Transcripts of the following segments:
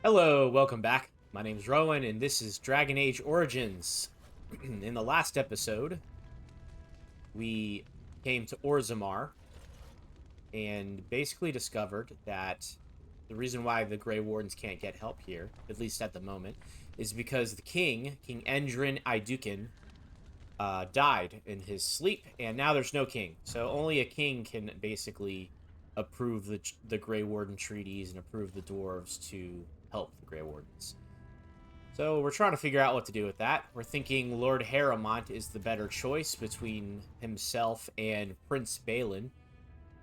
Hello, welcome back. My name is Rowan, and this is Dragon Age Origins. In the last episode, we came to Orzimmar and basically discovered that the reason why the Grey Wardens can't get help here, at least at the moment, is because the king, King Endrin Idukin, died in his sleep, and now there's no king. So only a king can basically approve the Grey Warden treaties and approve the dwarves to help the Grey Wardens. So we're trying to figure out what to do with that. We're thinking Lord Harrowmont is the better choice between himself and Prince Balin.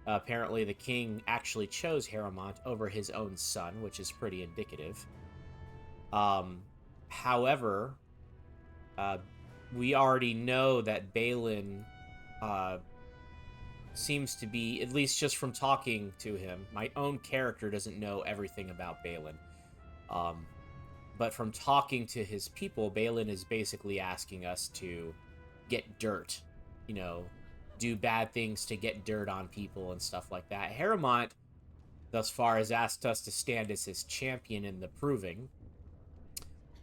Apparently the king actually chose Harrowmont over his own son, which is pretty indicative. However, we already know that Balin seems to be, at least just from talking to him, my own character doesn't know everything about Balin. But from talking to his people, Balin is basically asking us to get dirt, do bad things to get dirt on people and stuff like that. Harrowmont, thus far, has asked us to stand as his champion in the proving,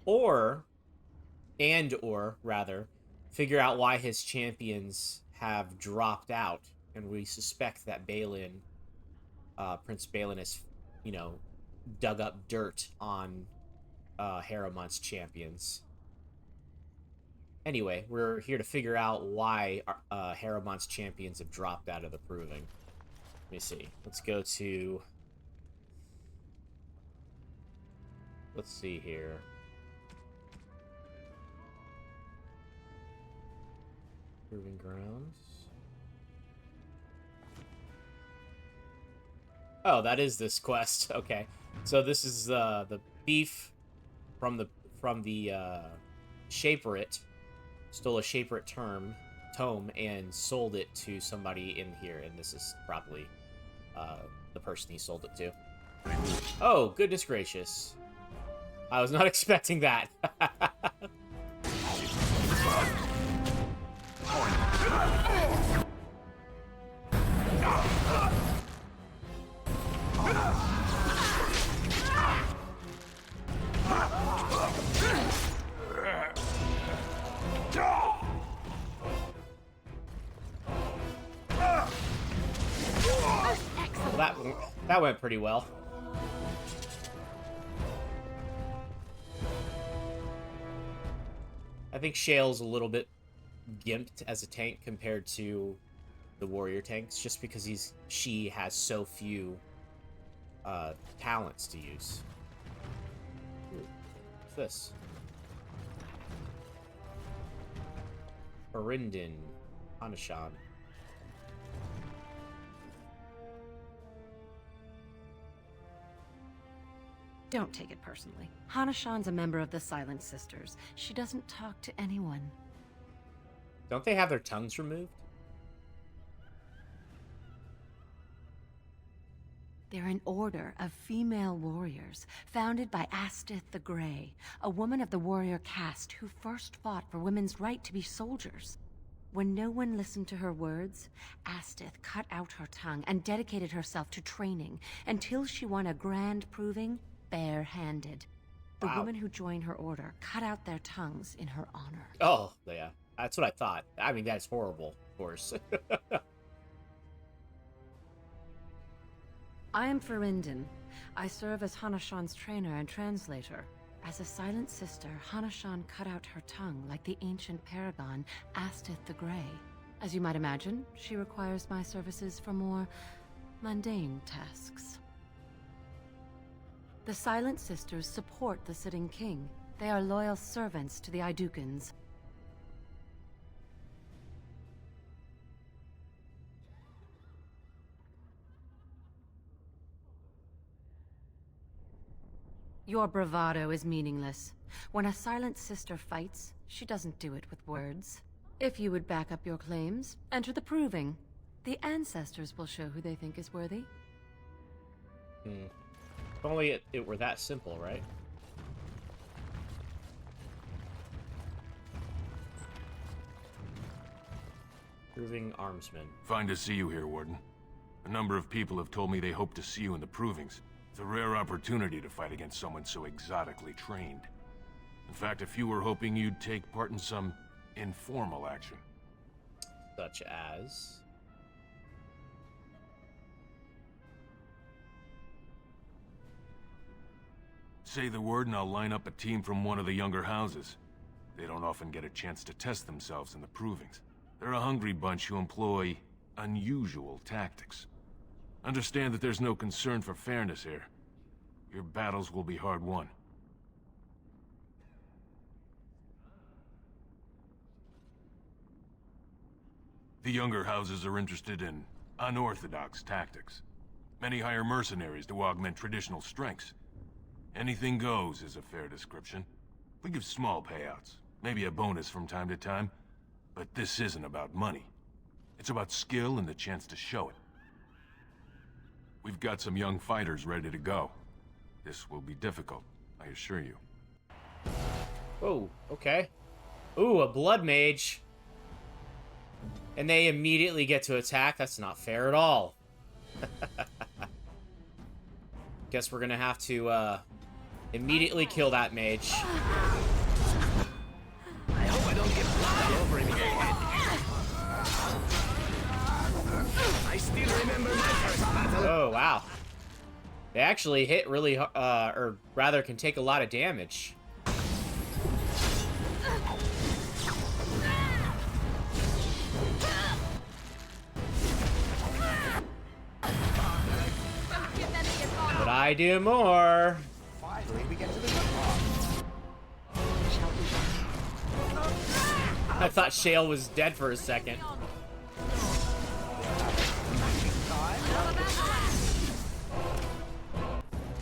or rather, figure out why his champions have dropped out, and we suspect that Balin, Prince Balin, has, dug up dirt on Harrowmont's champions. Anyway, we're here to figure out why Harrowmont's champions have dropped out of the proving. Let me see. Let's see here. Proving grounds. Oh, that is this quest. Okay. So this is the beef from the Shaperate. Stole a Shaperate tome and sold it to somebody in here, and this is probably the person he sold it to. Oh, goodness gracious. I was not expecting that. Well, that went pretty well. I think Shale's a little bit gimped as a tank compared to the warrior tanks, just because she has so few talents to use. Ooh, what's this? Arindin, Hanashan. Don't take it personally. Hanashan's a member of the Silent Sisters. She doesn't talk to anyone. Don't they have their tongues removed? They're an order of female warriors, founded by Astith the Grey, a woman of the warrior caste who first fought for women's right to be soldiers. When no one listened to her words, Astith cut out her tongue and dedicated herself to training until she won a grand proving bare-handed. The women who joined her order cut out their tongues in her honor. Oh, yeah. That's what I thought. I mean, that's horrible, of course. I am Ferindin. I serve as Hanashan's trainer and translator. As a Silent Sister, Hanashan cut out her tongue like the ancient paragon, Astith the Grey. As you might imagine, she requires my services for more mundane tasks. The Silent Sisters support the sitting king. They are loyal servants to the Idukins. Your bravado is meaningless. When a Silent Sister fights, she doesn't do it with words. If you would back up your claims, enter the proving. The ancestors will show who they think is worthy. If only it were that simple, right? Proving armsman. Fine to see you here, Warden. A number of people have told me they hope to see you in the provings. It's a rare opportunity to fight against someone so exotically trained. In fact, a few were hoping you'd take part in some informal action. Such as... Say the word and I'll line up a team from one of the younger houses. They don't often get a chance to test themselves in the provings. They're a hungry bunch who employ unusual tactics. Understand that there's no concern for fairness here. Your battles will be hard won. The younger houses are interested in unorthodox tactics. Many hire mercenaries to augment traditional strengths. Anything goes is a fair description. We give small payouts, maybe a bonus from time to time, but this isn't about money. It's about skill and the chance to show it. We've got some young fighters ready to go. This will be difficult, I assure you. Oh, okay. Ooh, a blood mage. And they immediately get to attack? That's not fair at all. Guess we're gonna have to, immediately kill that mage. I hope I don't get blood over in your head. I still remember my first battle. Oh, wow. They actually hit really, or rather can take a lot of damage. But I do more. Finally, we get to the good part. I thought Shale was dead for a second.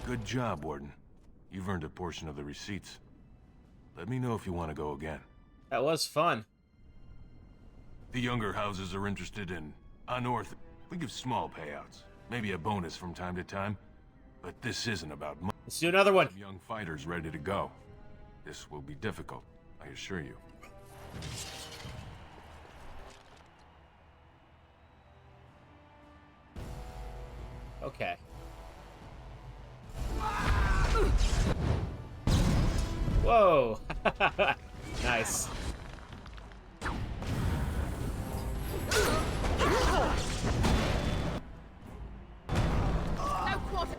Good job, Warden. You've earned a portion of the receipts. Let me know if you want to go again. That was fun. The younger houses are interested in unorthodox. We give small payouts, maybe a bonus from time to time, but this isn't about money. Let's do another one. Young fighters ready to go. This will be difficult, I assure you. Okay. Whoa. Nice. No quarter.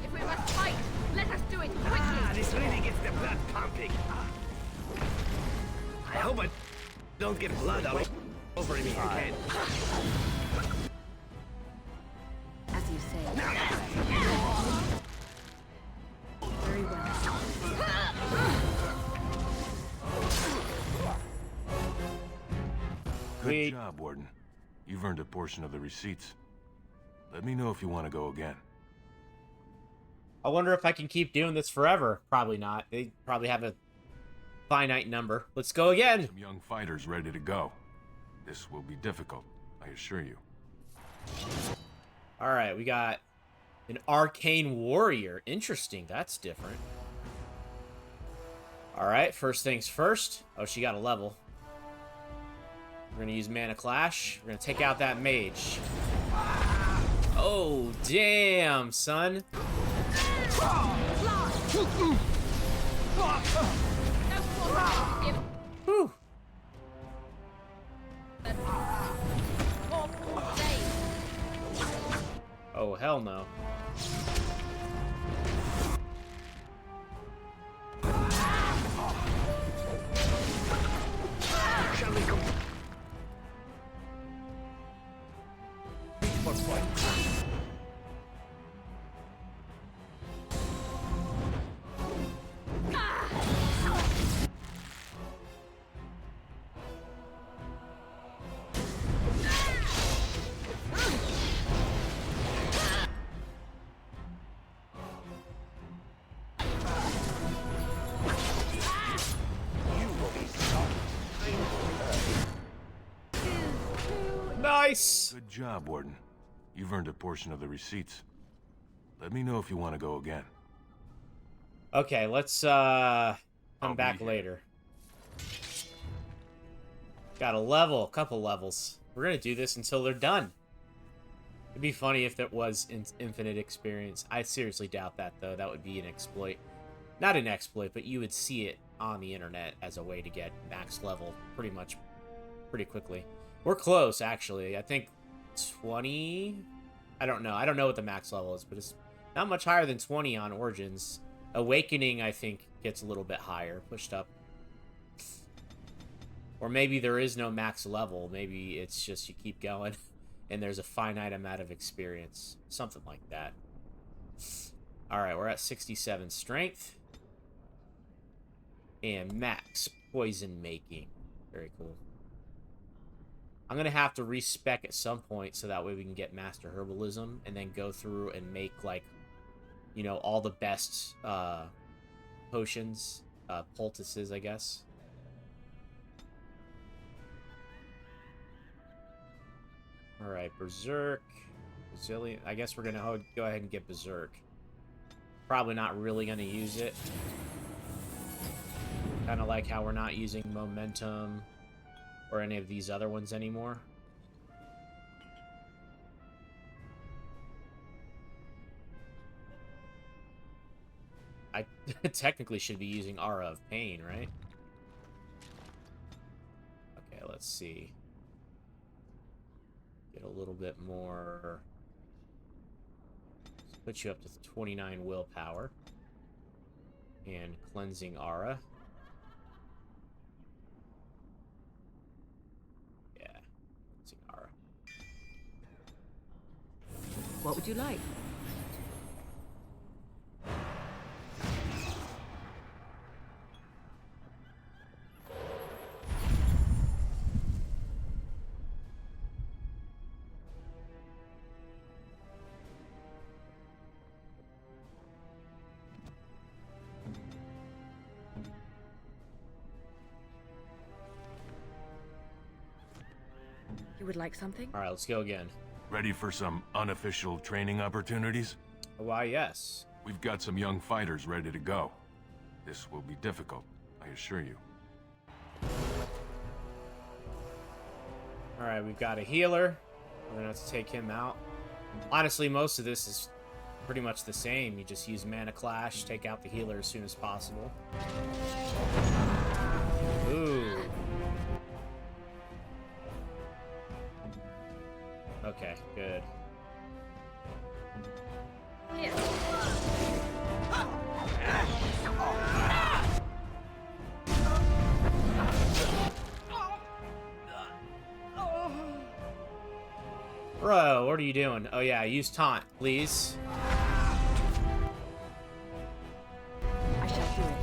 If we must fight, let us do it quickly. This really gets the blood pumping. I hope I don't get blood all over in your head. As you say. Very well. Good job, Warden. You've earned a portion of the receipts. Let me know if you want to go again. I wonder if I can keep doing this forever. Probably not. They probably have a finite number. Let's go again. Some young fighters ready to go. This will be difficult, I assure you. All right, we got an arcane warrior. Interesting. That's different. All right, first things first. Oh, she got a level. We're going to use Mana Clash. We're going to take out that mage. Oh, damn, son. Whew. Oh, hell no. Shall we go? For point. Nice. Good job, Warden. You've earned a portion of the receipts. Let me know if you want to go again. Okay, let's I'll come be back here. later. Got a couple levels. We're gonna do this until they're done. It'd be funny if it was infinite experience. I seriously doubt that, though. That would be an exploit. Not an exploit, but you would see it on the internet as a way to get max level pretty quickly. We're close, actually. I think 20... I don't know. I don't know what the max level is, but it's not much higher than 20 on Origins. Awakening, I think, gets a little bit higher, pushed up. Or maybe there is no max level. Maybe it's just you keep going, and there's a finite amount of experience. Something like that. Alright, we're at 67 strength. And max poison making. Very cool. I'm going to have to respec at some point so that way we can get Master Herbalism and then go through and make, like, you know, all the best potions, poultices, I guess. Alright, Berserk. Resilient. I guess we're going to go ahead and get Berserk. Probably not really going to use it. Kind of like how we're not using Momentum or any of these other ones anymore. I technically should be using Aura of Pain, right? Okay, let's see. Get a little bit more. Let's put you up to 29 willpower. And Cleansing Aura. Yeah, Cleansing Aura. What would you like? You would like something? Alright, let's go again. Ready for some unofficial training opportunities? Why, yes. We've got some young fighters ready to go. This will be difficult, I assure you. Alright, we've got a healer. We're gonna have to take him out. Honestly, most of this is pretty much the same. You just use Mana Clash, take out the healer as soon as possible. Ooh. Okay, good. Here. Bro, what are you doing? Oh yeah, use taunt, please. I shall do it.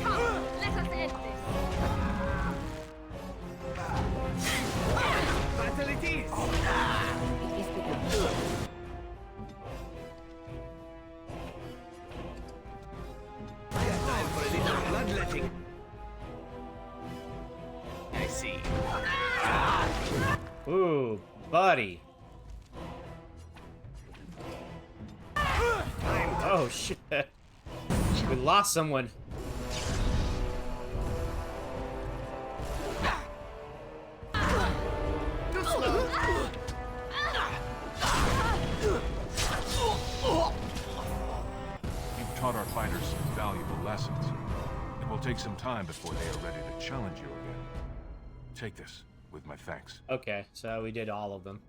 Come, let us end this. Battle it is! It is begun. Time for a little bloodletting. I see. Ooh, buddy. Oh shit. We lost someone. Too slow. You've taught our fighters some valuable lessons. It will take some time before they are ready to challenge you again. Take this, with my thanks. Okay, so we did all of them.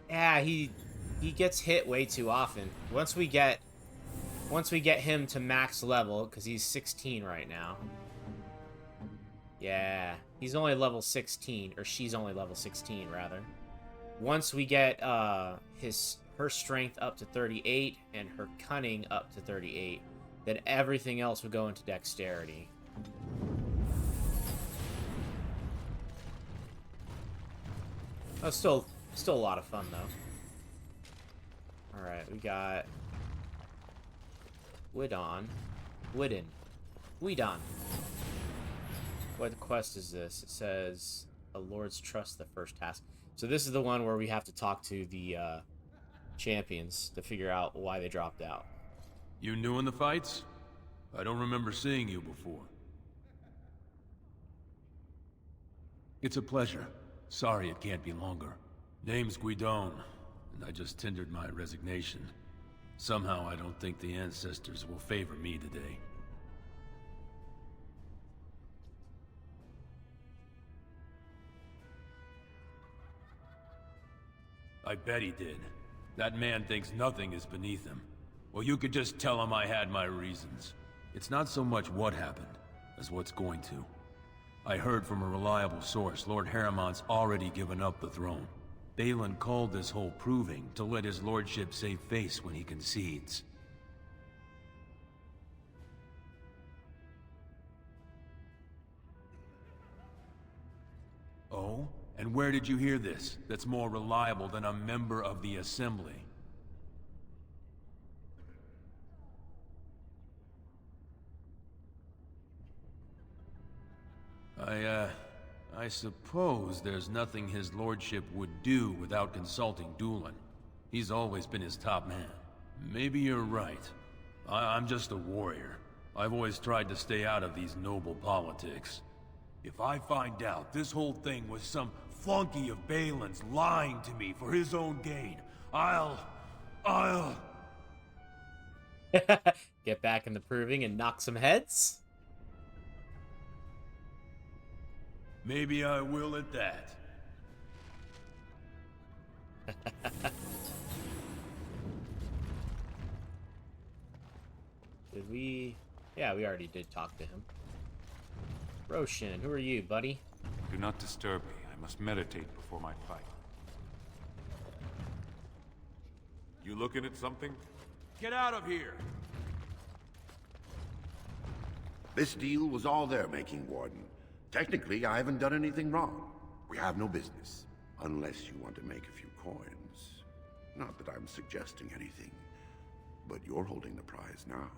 Yeah, he gets hit way too often. Once we get him to max level, because he's 16 right now. Yeah, he's only level 16, or she's only level 16 rather. Once we get her strength up to 38 and her cunning up to 38, then everything else will go into dexterity. Oh, still a lot of fun though. All right, we got Widon. What quest is this? It says a Lord's Trust, the first task. So this is the one where we have to talk to the champions to figure out why they dropped out. You new in the fights? I don't remember seeing you before. It's a pleasure. Sorry it can't be longer. Name's Guidon, and I just tendered my resignation. Somehow I don't think the ancestors will favor me today. I bet he did. That man thinks nothing is beneath him. Well, you could just tell him I had my reasons. It's not so much what happened, as what's going to. I heard from a reliable source Lord Harrowmont's already given up the throne. Balin called this whole proving to let his lordship save face when he concedes. Oh? And where did you hear this? That's more reliable than a member of the Assembly. I suppose there's nothing his lordship would do without consulting Doolin. He's always been his top man. Maybe you're right. I'm just a warrior. I've always tried to stay out of these noble politics. If I find out this whole thing was some flunky of Balin's lying to me for his own gain, I'll... Get back in the proving and knock some heads? Maybe I will at that. Did we... Yeah, we already did talk to him. Roshan, who are you, buddy? Do not disturb me. I must meditate before my fight. You looking at something? Get out of here! This deal was all their making, Warden. Technically, I haven't done anything wrong. We have no business. Unless you want to make a few coins. Not that I'm suggesting anything. But you're holding the prize now.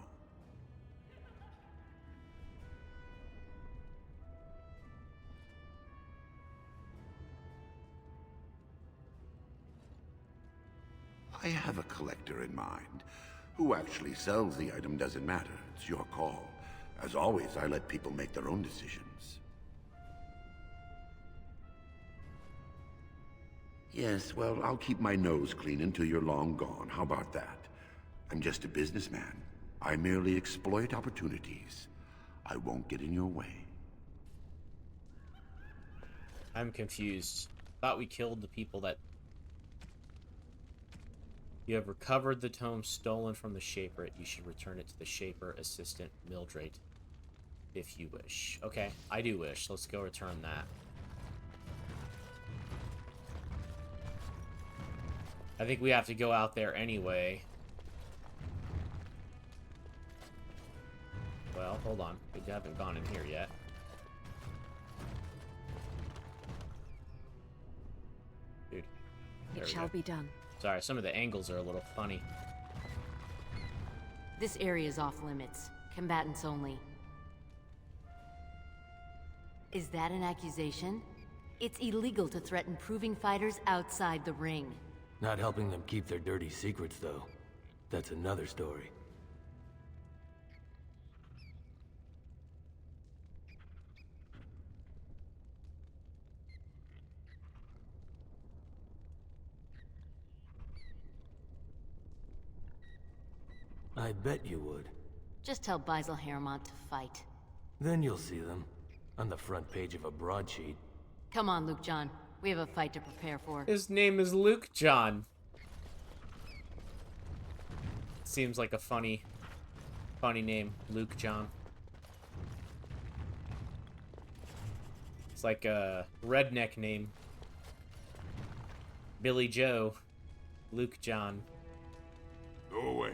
I have a collector in mind. Who actually sells the item doesn't matter. It's your call. As always, I let people make their own decisions. Yes, well, I'll keep my nose clean until you're long gone. How about that? I'm just a businessman. I merely exploit opportunities. I won't get in your way. I'm confused. Thought we killed the people that... You have recovered the tome stolen from the Shaper. You should return it to the Shaper Assistant Mildred, if you wish. Okay, I do wish. Let's go return that. I think we have to go out there anyway. Well, hold on. We haven't gone in here yet. Dude. It shall be done. Sorry, some of the angles are a little funny. This area is off limits. Combatants only. Is that an accusation? It's illegal to threaten proving fighters outside the ring. Not helping them keep their dirty secrets, though. That's another story. I bet you would. Just tell Basil Harrowmont to fight. Then you'll see them. On the front page of a broadsheet. Come on, Luke John. We have a fight to prepare for. His name is Luke John. Seems like a funny name, Luke John. It's like a redneck name. Billy Joe, Luke John. Go away.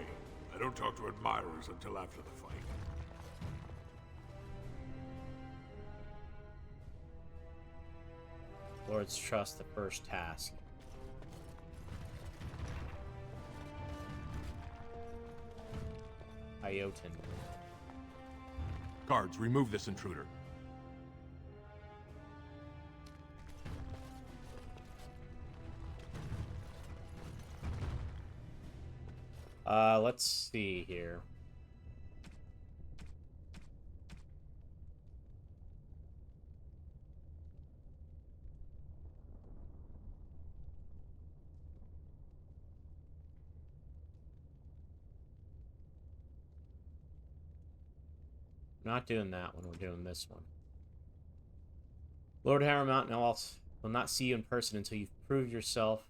I don't talk to admirers until after the fight. Lord's Trust, the first task. Iotan. Guards, remove this intruder. Let's see here. Not doing that one. We're doing this one. Lord Harrowmont will not see you in person until you've proved yourself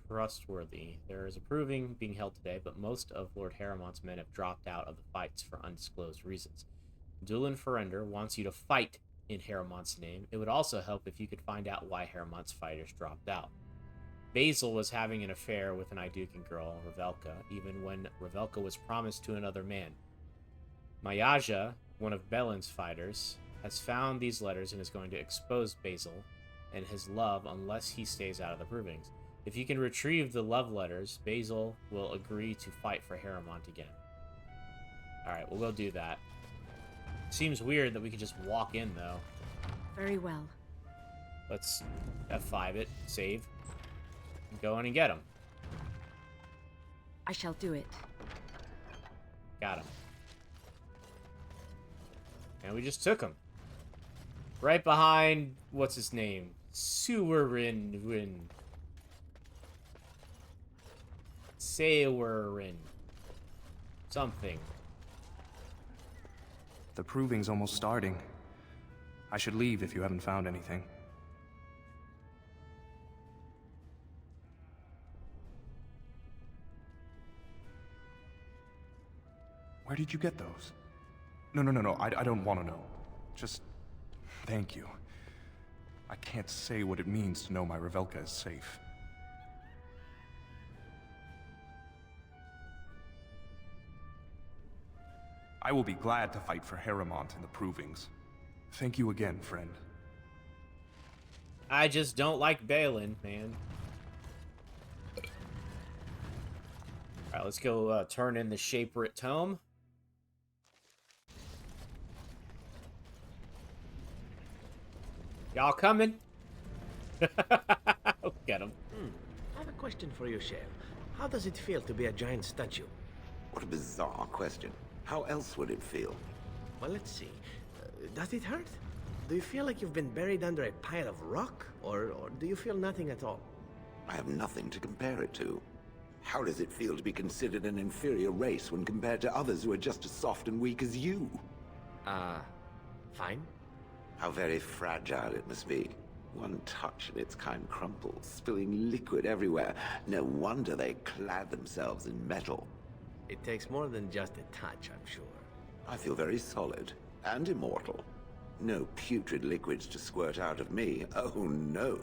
trustworthy. There is a proving being held today, but most of Lord Harrowmont's men have dropped out of the fights for undisclosed reasons. Dulin Ferender wants you to fight in Harrowmont's name. It would also help if you could find out why Harrowmont's fighters dropped out. Basil was having an affair with an Idukan girl, Revelka, even when Revelka was promised to another man. Mayaja, one of Belin's fighters, has found these letters and is going to expose Basil and his love unless he stays out of the provings. If you can retrieve the love letters, Basil will agree to fight for Harrowmont again. Alright, we'll go do that. Seems weird that we could just walk in, though. Very well. Let's F5 it, save, and go in and get him. I shall do it. Got him. And we just took him. Right behind, what's his name? Sewerin. Something. The proving's almost starting. I should leave if you haven't found anything. Where did you get those? No, I don't want to know. Just thank you. I can't say what it means to know my Revelka is safe. I will be glad to fight for Harrowmont in the provings. Thank you again, friend. I just don't like Balin, man. Alright, let's go turn in the Shaperate Tome. Y'all coming? Get him. I have a question for you, Shale. How does it feel to be a giant statue? What a bizarre question. How else would it feel? Well, let's see. Does it hurt? Do you feel like you've been buried under a pile of rock? Or do you feel nothing at all? I have nothing to compare it to. How does it feel to be considered an inferior race when compared to others who are just as soft and weak as you? Fine. How very fragile it must be. One touch and its kind crumples, spilling liquid everywhere. No wonder they clad themselves in metal. It takes more than just a touch, I'm sure. I feel very solid and immortal. No putrid liquids to squirt out of me. Oh, no.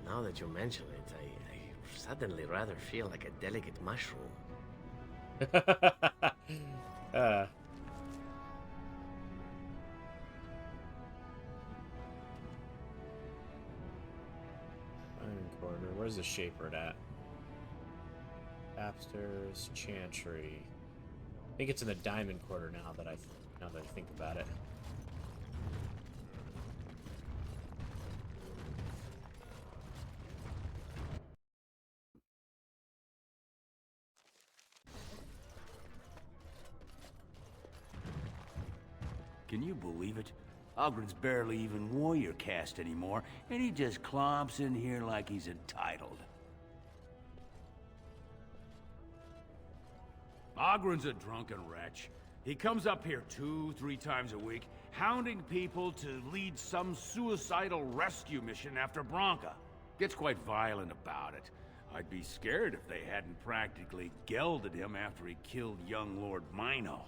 Now that you mention it, I suddenly rather feel like a delicate mushroom. Iron Corner. Where's the Shaper at? Tapsters, Chantry. I think it's in the Diamond Quarter now that I think about it. Can you believe it? Ogren's barely even warrior caste anymore, and he just clomps in here like he's entitled. Ogren's a drunken wretch. He comes up here 2-3 times a week, hounding people to lead some suicidal rescue mission after Branca. Gets quite violent about it. I'd be scared if they hadn't practically gelded him after he killed young Lord Mino.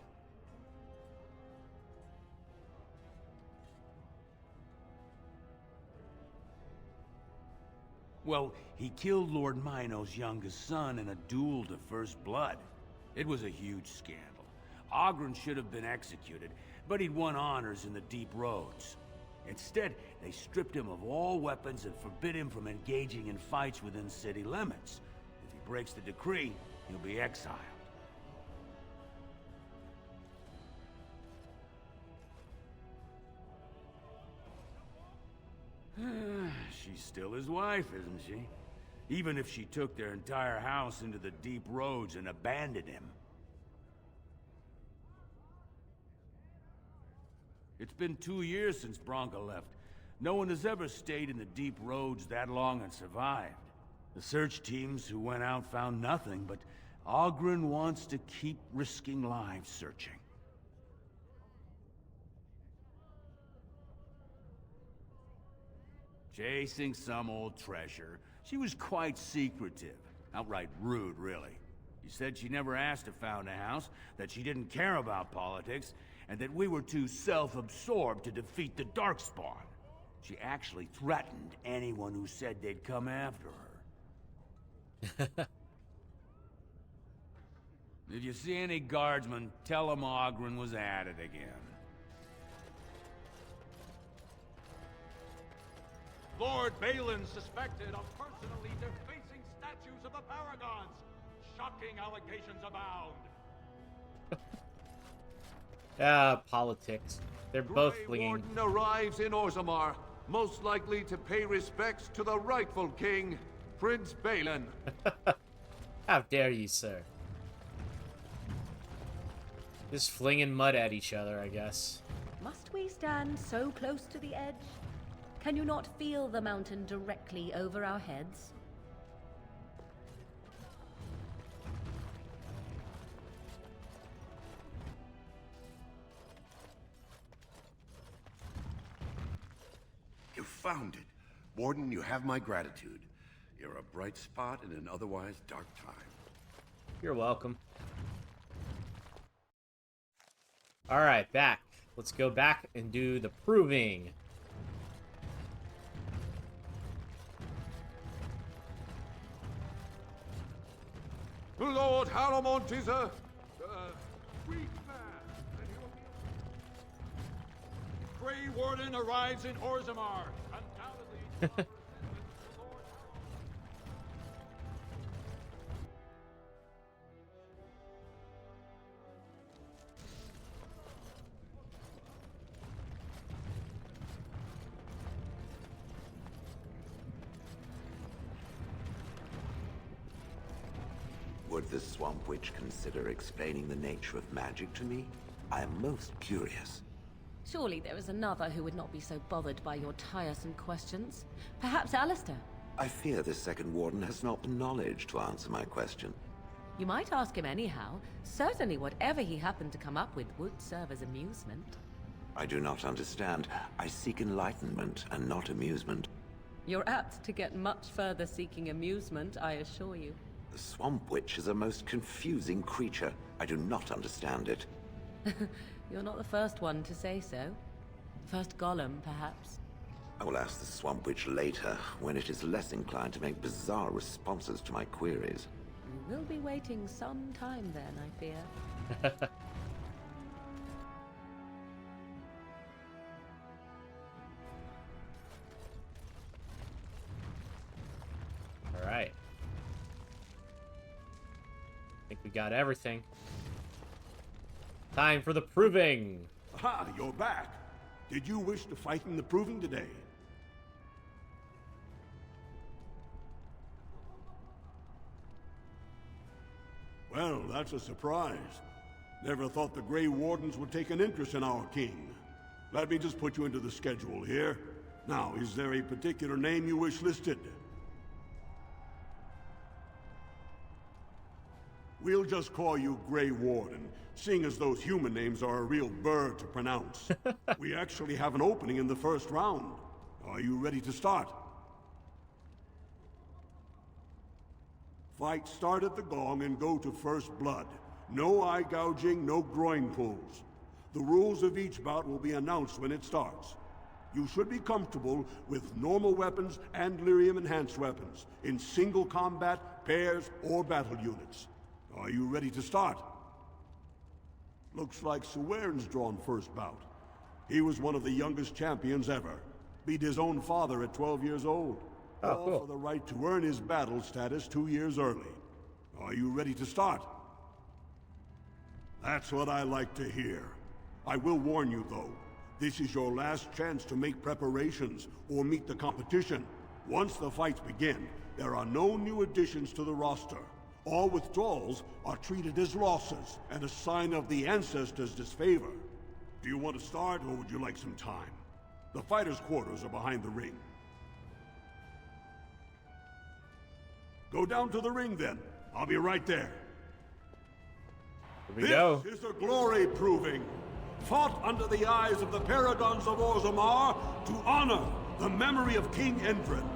Well, he killed Lord Mino's youngest son in a duel to first blood. It was a huge scandal. Ogren should have been executed, but he'd won honors in the Deep Roads. Instead, they stripped him of all weapons and forbid him from engaging in fights within city limits. If he breaks the decree, he'll be exiled. She's still his wife, isn't she? Even if she took their entire house into the Deep Roads and abandoned him. It's been 2 years since Branca left. No one has ever stayed in the Deep Roads that long and survived. The search teams who went out found nothing, but Ogren wants to keep risking lives searching. chasing some old treasure. She was quite secretive, outright rude, really. She said she never asked to found a house, that she didn't care about politics, and that we were too self-absorbed to defeat the Darkspawn. She actually threatened anyone who said they'd come after her. If you see any guardsmen, tell them Ogren was at it again. Lord Balin suspected of personally defacing statues of the Paragons. Shocking allegations abound. Politics. They're both Grey flinging. Warden arrives in Orzimmar, most likely to pay respects to the rightful king, Prince Balin. How dare you, sir? Just flinging mud at each other, I guess. Must we stand so close to the edge? Can you not feel the mountain directly over our heads? You found it. Warden, you have my gratitude. You're a bright spot in an otherwise dark time. You're welcome. Alright, back. Let's go back and do the proving. Lord Harrowmont is a Weak man, and he will be... Grey Warden arrives in Orzimmar. Undoubtedly... Would the Swamp Witch consider explaining the nature of magic to me? I am most curious. Surely there is another who would not be so bothered by your tiresome questions. Perhaps Alistair? I fear the second warden has not the knowledge to answer my question. You might ask him anyhow. Certainly whatever he happened to come up with would serve as amusement. I do not understand. I seek enlightenment and not amusement. You're apt to get much further seeking amusement, I assure you. The Swamp Witch is a most confusing creature. I do not understand it. You're not the first one to say so. First Gollum, perhaps. I will ask the Swamp Witch later, when it is less inclined to make bizarre responses to my queries. You will be waiting some time then, I fear. All right. I think we got everything. Time for the proving. Aha, you're back. Did you wish to fight in the proving today? Well, that's a surprise. Never thought the Grey Wardens would take an interest in our king. Let me just put you into the schedule here. Now, is there a particular name you wish listed? We'll just call you Grey Warden, seeing as those human names are a real burr to pronounce. We actually have an opening in the first round. Are you ready to start? Fight start at the gong and go to first blood. No eye gouging, no groin pulls. The rules of each bout will be announced when it starts. You should be comfortable with normal weapons and lyrium enhanced weapons, in single combat, pairs, or battle units. Are you ready to start? Looks like Suwern's drawn first bout. He was one of the youngest champions ever. Beat his own father at 12 years old. All cool. for the right to earn his battle status 2 years early. Are you ready to start? That's what I like to hear. I will warn you, though. This is your last chance to make preparations or meet the competition. Once the fights begin, there are no new additions to the roster. All withdrawals are treated as losses and a sign of the ancestors' disfavor. Do you want to start, or would you like some time? The fighters' quarters are behind the ring. Go down to the ring, then. I'll be right there. Here we go. This is a glory proving. Fought under the eyes of the Paragons of Orzimmar to honor the memory of King Endrin.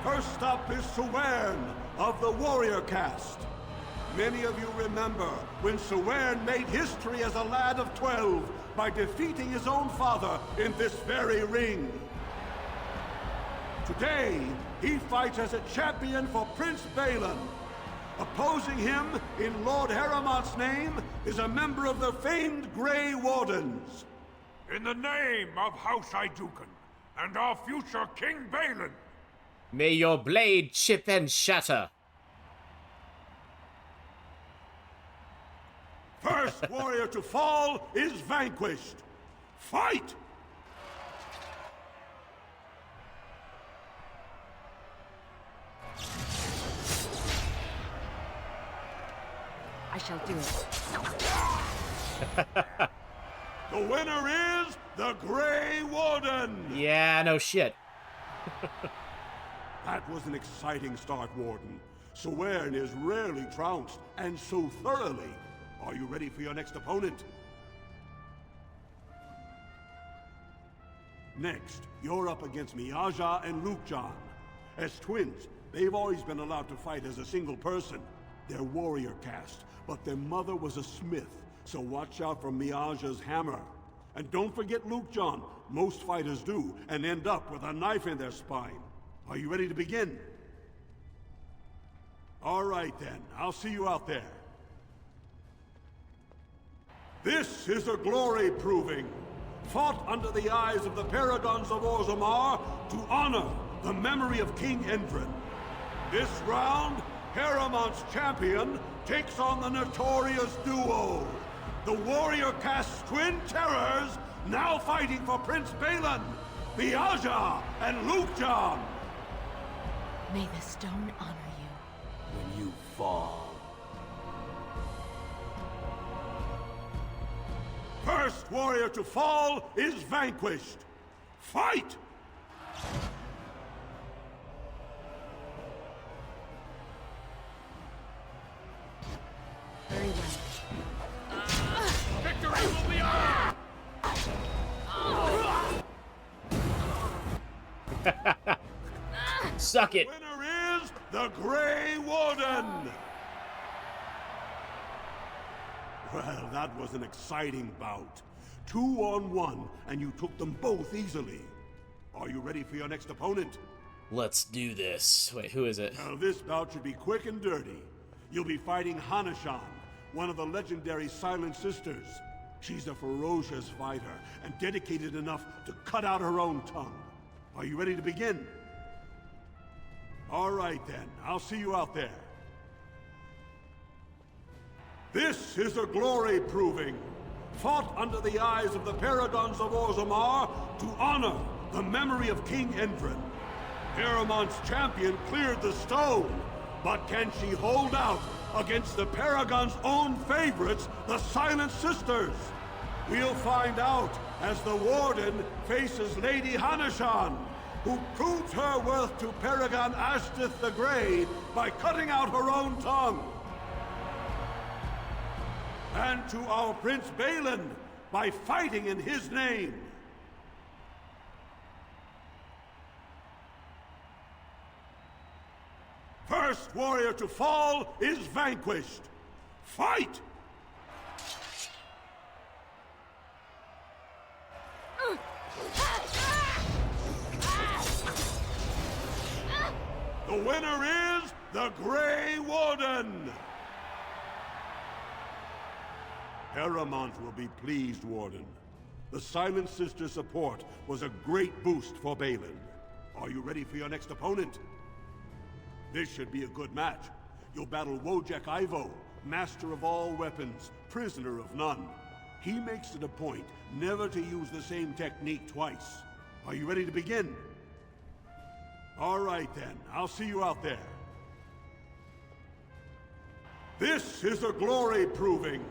First up is Suwern of the warrior caste. Many of you remember when Suwern made history as a lad of 12 by defeating his own father in this very ring. Today, he fights as a champion for Prince Balin. Opposing him, in Lord Harrowmont's name, is a member of the famed Grey Wardens. In the name of House Iduken and our future King Balin. May your blade chip and shatter. First warrior to fall is vanquished. Fight! I shall do it. The winner is the Grey Warden! Yeah, no shit. That was an exciting start, Warden. Suwern is rarely trounced, and so thoroughly. Are you ready for your next opponent? Next, you're up against Miaja and Lukejan. As twins, they've always been allowed to fight as a single person. They're warrior caste, but their mother was a smith, so watch out for Miaja's hammer. And don't forget Lukejan. Most fighters do, and end up with a knife in their spine. Are you ready to begin? All right then, I'll see you out there. This is a glory proving, fought under the eyes of the Paragons of Orzimmar to honor the memory of King Endrin. This round, Harrowmont's champion takes on the notorious duo, the warrior caste twin terrors, now fighting for Prince Balin, Miaja and Lukejan. May the stone honor you. When you fall. First warrior to fall is vanquished. Fight! Very well. Victory will be ours! Suck it. Winner is the Grey Warden! Well, that was an exciting bout. 2-on-1, and you took them both easily. Are you ready for your next opponent? Let's do this. Wait, who is it? Now, this bout should be quick and dirty. You'll be fighting Hanashan, one of the legendary Silent Sisters. She's a ferocious fighter, and dedicated enough to cut out her own tongue. Are you ready to begin? All right then, I'll see you out there. This is a glory proving, fought under the eyes of the Paragons of Orzimmar to honor the memory of King Endrin. Harrowmont's champion cleared the stone, but can she hold out against the Paragon's own favorites, the Silent Sisters? We'll find out as the Warden faces Lady Hanashan, who proves her worth to Paragon Ashtith the Grey by cutting out her own tongue. And to our Prince Balin by fighting in his name. First warrior to fall is vanquished. Fight! The winner is the Grey Warden! Harrowmont will be pleased, Warden. The Silent Sister support was a great boost for Balin. Are you ready for your next opponent? This should be a good match. You'll battle Wojek Ivo, master of all weapons, prisoner of none. He makes it a point never to use the same technique twice. Are you ready to begin? All right then, I'll see you out there. This is a glory proving,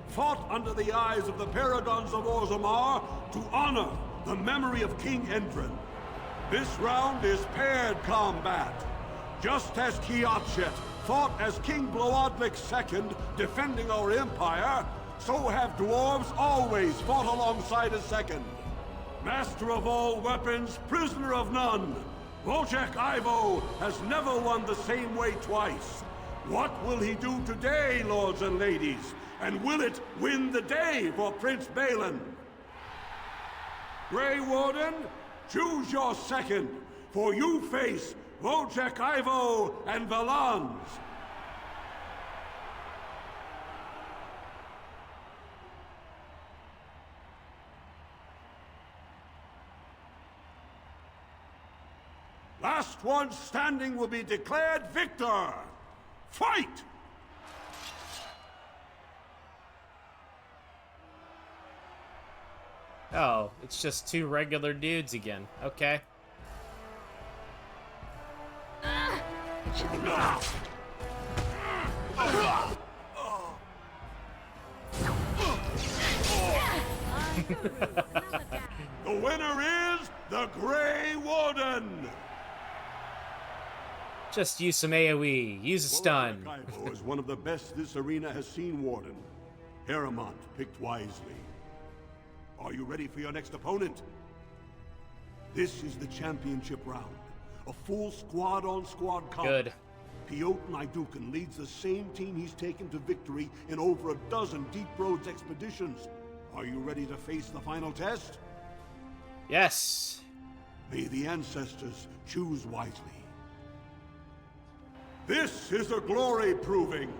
fought under the eyes of the Paragons of Orzimmar to honor the memory of King Endrin. This round is paired combat. Just as Kiatchet fought as King Bloodlik II defending our empire, so have dwarves always fought alongside a second. Master of all weapons, prisoner of none, Wojciech Ivo has never won the same way twice. What will he do today, lords and ladies? And will it win the day for Prince Balin? Grey Warden, choose your second, for you face Wojciech Ivo and Valans. Last one standing will be declared victor. Fight! Oh, it's just two regular dudes again. Okay. The winner is the Grey Warden! Just use some AoE. Use a stun. Ivo is one of the best this arena has seen, Warden. Harrowmont picked wisely. Are you ready for your next opponent? This is the championship round. A full squad-on-squad combat. Good. Piotr Naidukan leads the same team he's taken to victory in over a dozen Deep Roads expeditions. Are you ready to face the final test? Yes. May the ancestors choose wisely. This is a glory proving,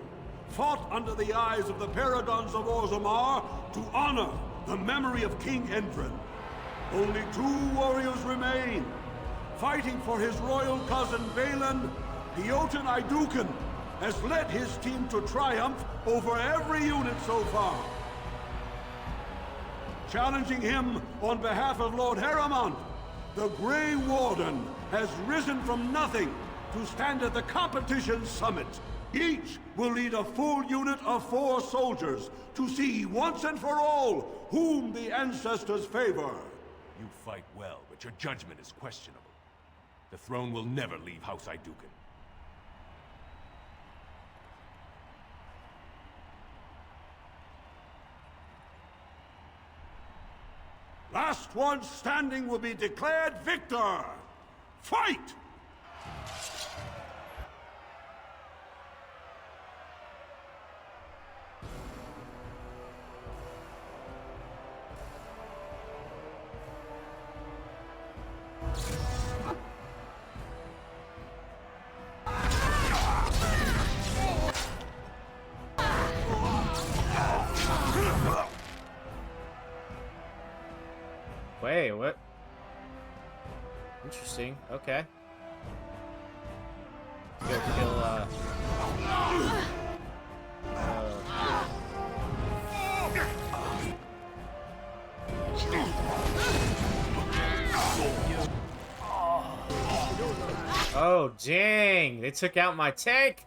fought under the eyes of the Paragons of Orzimmar to honor the memory of King Endrin. Only 2 warriors remain. Fighting for his royal cousin Balin, Piotr Naidukan has led his team to triumph over every unit so far. Challenging him on behalf of Lord Harrowmont, the Grey Warden has risen from nothing to stand at the competition's summit. Each will lead a full unit of 4 soldiers to see once and for all whom the ancestors favor. You fight well, but your judgment is questionable. The throne will never leave House Idukan. Last one standing will be declared victor. Fight! Wait, what? Interesting. Okay. Go kill, Oh, dang! They took out my tank!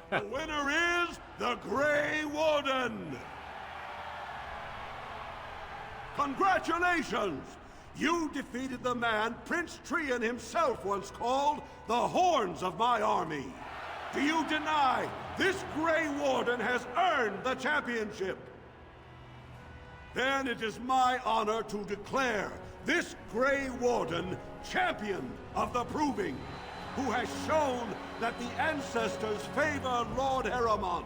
The winner is the Grey Warden! Congratulations! You defeated the man Prince Trian himself once called the Horns of my army. Do you deny this Grey Warden has earned the championship? Then it is my honor to declare this Grey Warden champion of the Proving, who has shown that the ancestors favor Lord Harrowmont.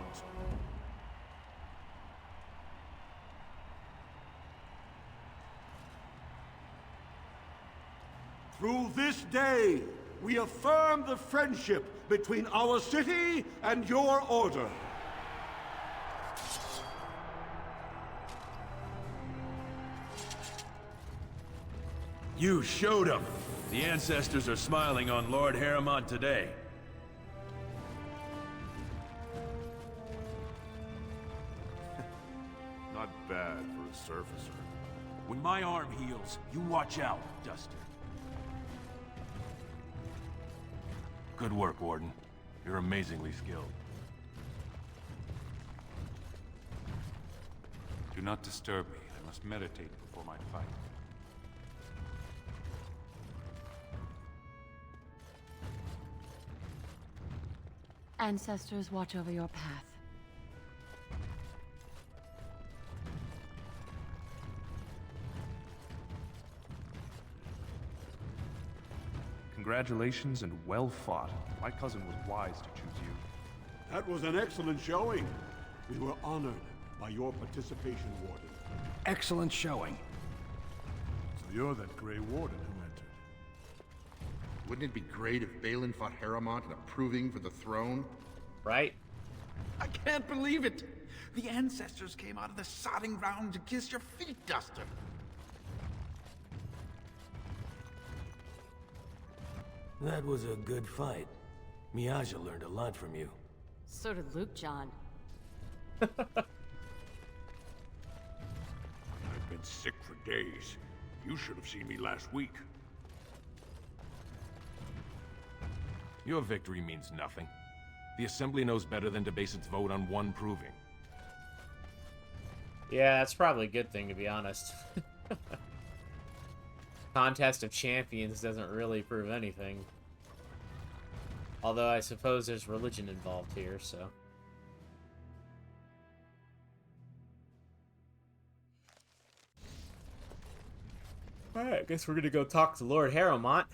Through this day, we affirm the friendship between our city and your order. You showed them. The ancestors are smiling on Lord Harrowmont today. Not bad for a surfacer. When my arm heals, you watch out, Duster. Good work, Warden. You're amazingly skilled. Do not disturb me. I must meditate before my fight. Ancestors watch over your path. Congratulations and well fought. My cousin was wise to choose you. That was an excellent showing. We were honored by your participation, Warden. Excellent showing. So you're that Grey Warden who entered. Wouldn't it be great if Balin fought Harrowmont in a proving for the throne? Right? I can't believe it! The ancestors came out of the sodding ground to kiss your feet, Duster. That was a good fight. Miaja learned a lot from you. So did Luke John. I've been sick for days. You should have seen me last week. Your victory means nothing. The Assembly knows better than to base its vote on one proving. Yeah, that's probably a good thing, to be honest. Contest of Champions doesn't really prove anything. Although I suppose there's religion involved here, so... Alright, I guess we're gonna go talk to Lord Harrowmont.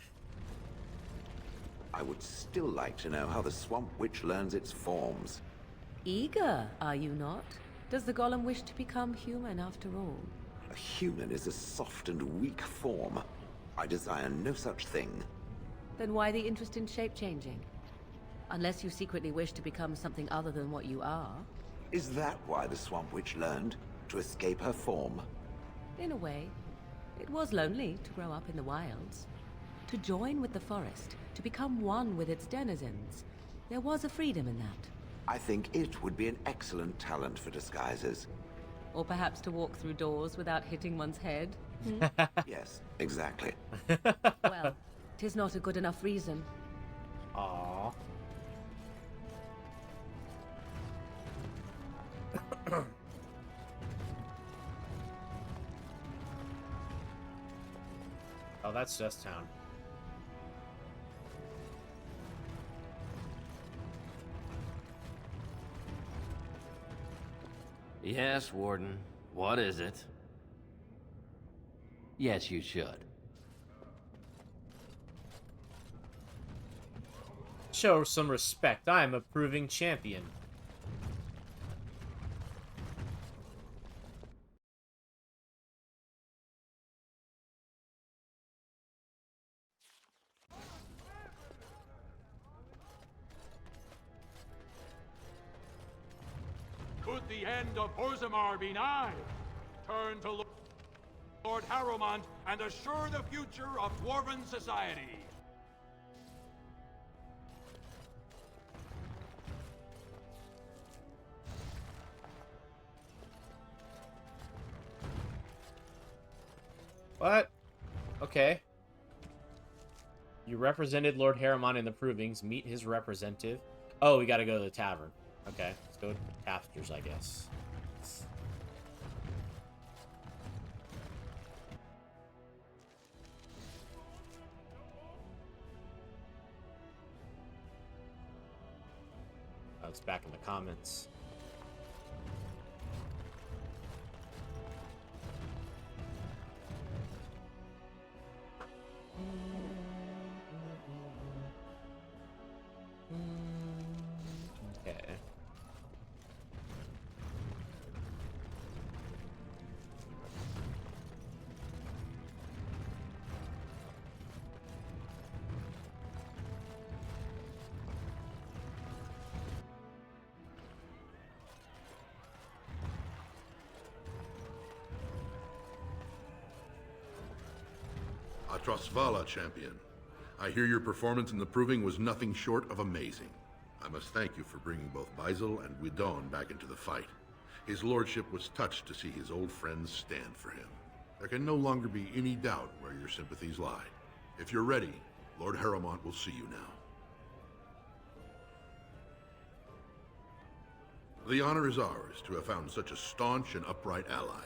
I would still like to know how the Swamp Witch learns its forms. Eager, are you not? Does the golem wish to become human after all? A human is a soft and weak form. I desire no such thing. Then why the interest in shape-changing? Unless you secretly wish to become something other than what you are. Is that why the Swamp Witch learned? To escape her form? In a way. It was lonely to grow up in the wilds. To join with the forest, to become one with its denizens. There was a freedom in that. I think it would be an excellent talent for disguises. Or perhaps to walk through doors without hitting one's head. Yes, exactly. Well, 'tis not a good enough reason. Aww. Oh, that's Dust Town. Yes, Warden. What is it? Yes, you should. Show some respect. I am a proving champion. Could the end of Orzimmar be nigh? Turn to Lord Harrowmont and assure the future of Dwarven society. What? Okay. You represented Lord Harrowmont in the provings. Meet his representative. Oh, we gotta go to the tavern. Okay, let's go to Tafters, I guess. Oh, it's back in the comments. Okay. Trosvala champion. I hear your performance in the proving was nothing short of amazing. I must thank you for bringing both Baisel and Guidon back into the fight. His lordship was touched to see his old friends stand for him. There can no longer be any doubt where your sympathies lie. If you're ready, Lord Harrowmont will see you now. The honor is ours to have found such a staunch and upright ally.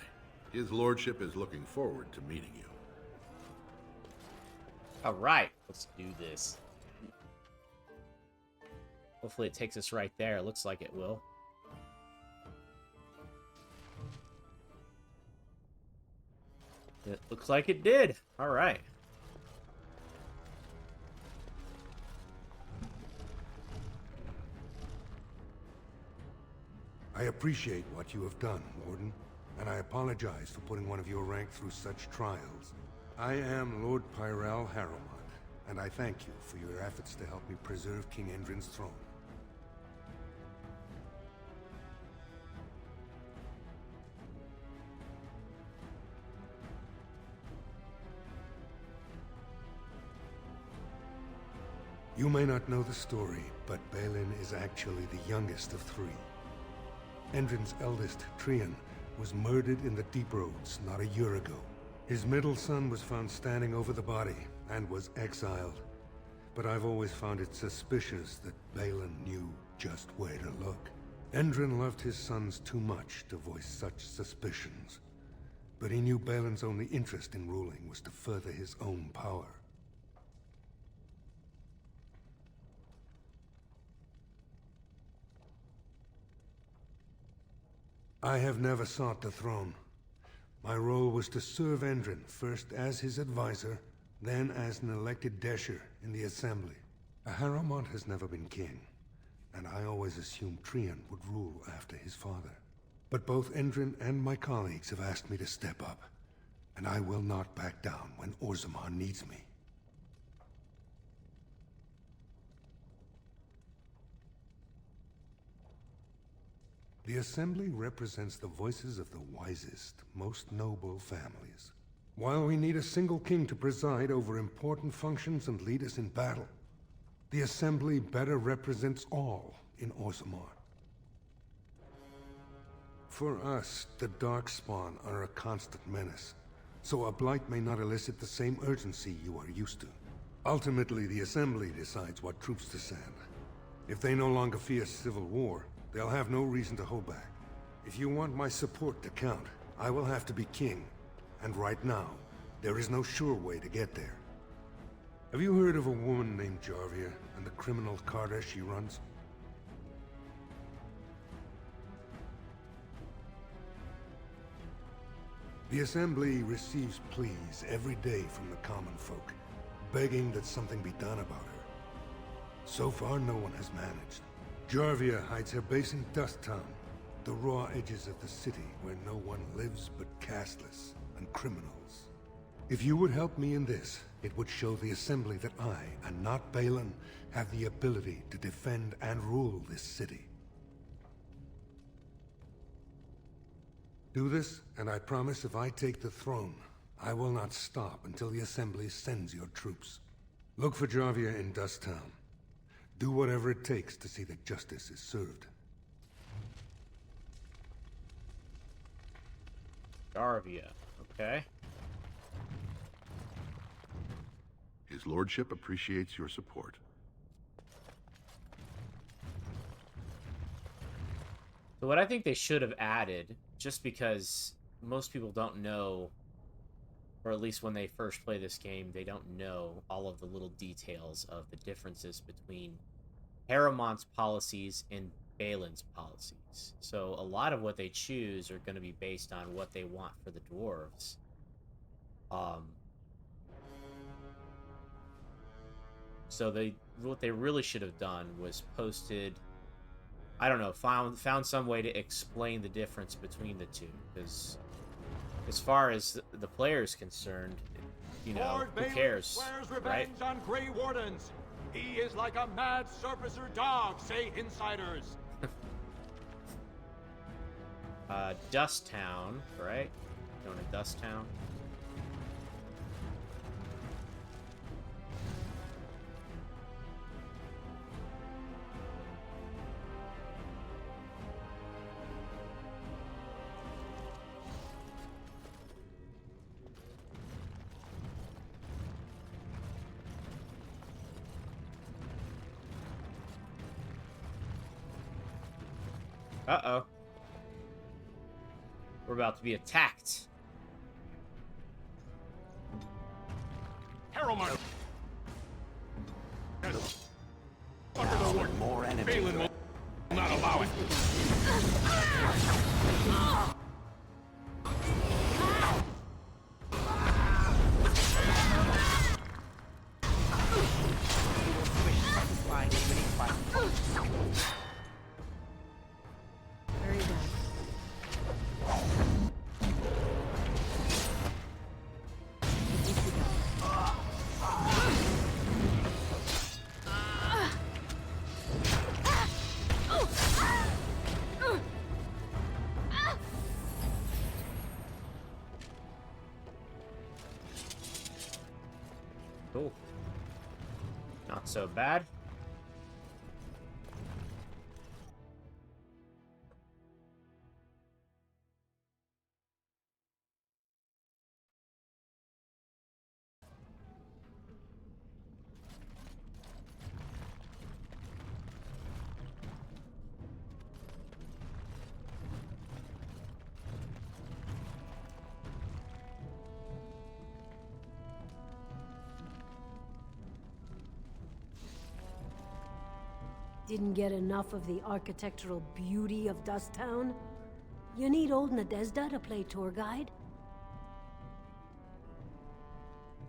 His lordship is looking forward to meeting you. All right, let's do this. Hopefully it takes us right there. It looks like it will. It looks like it did. All right. I appreciate what you have done, Warden, and I apologize for putting one of your rank through such trials. I am Lord Pyral Harrowmont, and I thank you for your efforts to help me preserve King Endrin's throne. You may not know the story, but Balin is actually the youngest of three. Endrin's eldest, Trian, was murdered in the Deep Roads not a year ago. His middle son was found standing over the body and was exiled. But I've always found it suspicious that Balin knew just where to look. Endrin loved his sons too much to voice such suspicions. But he knew Balin's only interest in ruling was to further his own power. I have never sought the throne. My role was to serve Endrin, first as his advisor, then as an elected Deshyr in the Assembly. Harrowmont has never been king, and I always assumed Trian would rule after his father. But both Endrin and my colleagues have asked me to step up, and I will not back down when Orzimmar needs me. The Assembly represents the voices of the wisest, most noble families. While we need a single king to preside over important functions and lead us in battle, the Assembly better represents all in Orzimmar. For us, the Darkspawn are a constant menace, so a blight may not elicit the same urgency you are used to. Ultimately, the Assembly decides what troops to send. If they no longer fear civil war, they'll have no reason to hold back. If you want my support to count, I will have to be king. And right now, there is no sure way to get there. Have you heard of a woman named Jarvia and the criminal carter she runs? The Assembly receives pleas every day from the common folk, begging that something be done about her. So far, no one has managed. Jarvia hides her base in Dust Town, the raw edges of the city where no one lives but castless and criminals. If you would help me in this, it would show the Assembly that I, and not Balin, have the ability to defend and rule this city. Do this, and I promise if I take the throne, I will not stop until the Assembly sends your troops. Look for Jarvia in Dust Town. Do whatever it takes to see that justice is served. Jarvia, okay. His lordship appreciates your support. So what I think they should have added, just because most people don't know, or at least when they first play this game, they don't know all of the little details of the differences between Harrowmont's policies and Balin's policies. So a lot of what they choose are going to be based on what they want for the dwarves. So what they really should have done was posted, I don't know, found some way to explain the difference between the two, because as far as the player is concerned, you know, Lord who Balin cares, swears right? revenge on Grey Wardens. He is like a mad surfacer dog, say insiders. Dust Town, right? Going to Dust Town. Uh-oh. We're about to be attacked. Harrowmont! More enemies. Balin will not allow it. Very good. Cool. Not so bad. Didn't get enough of the architectural beauty of Dust Town? You need old Nadezhda to play tour guide?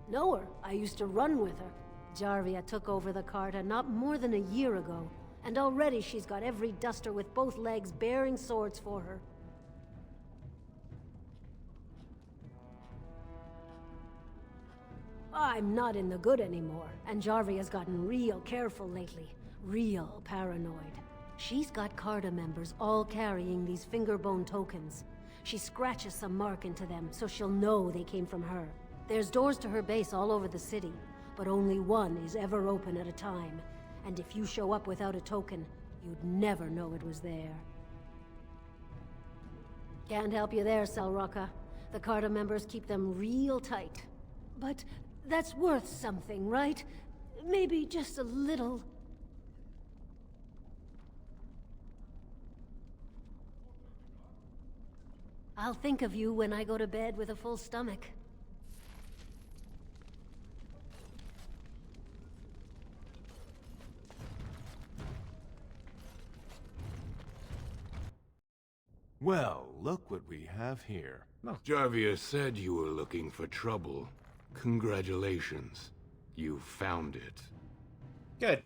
Know her. I used to run with her. Jarvia took over the Carta not more than a year ago, and already she's got every duster with both legs bearing swords for her. I'm not in the good anymore, and Jarvia's gotten real careful lately. Real paranoid. She's got Carta members all carrying these fingerbone tokens. She scratches some mark into them so she'll know they came from her. There's doors to her base all over the city, but only one is ever open at a time. And if you show up without a token, you'd never know it was there. Can't help you there, Selrocka. The Carta members keep them real tight. But that's worth something, right? Maybe just a little. I'll think of you when I go to bed with a full stomach. Well, look what we have here. No. Jarvia said you were looking for trouble. Congratulations. You found it. Good.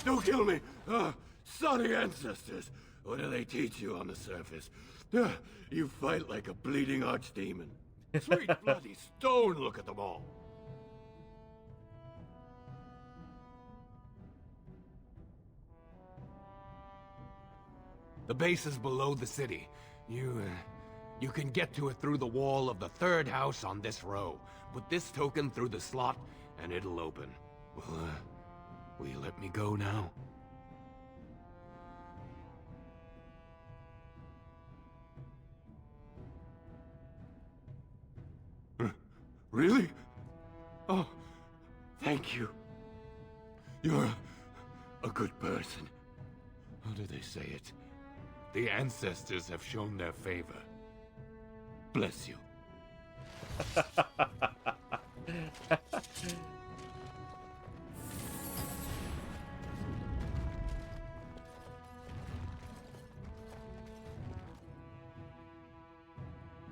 Don't kill me! Sorry ancestors! What do they teach you on the surface? You fight like a bleeding archdemon. Sweet bloody stone, look at them all! The base is below the city. You can get to it through the wall of the third house on this row. Put this token through the slot, and it'll open. Will you let me go now? Really? Oh, thank you. You're a good person. How do they say it? The ancestors have shown their favor. Bless you.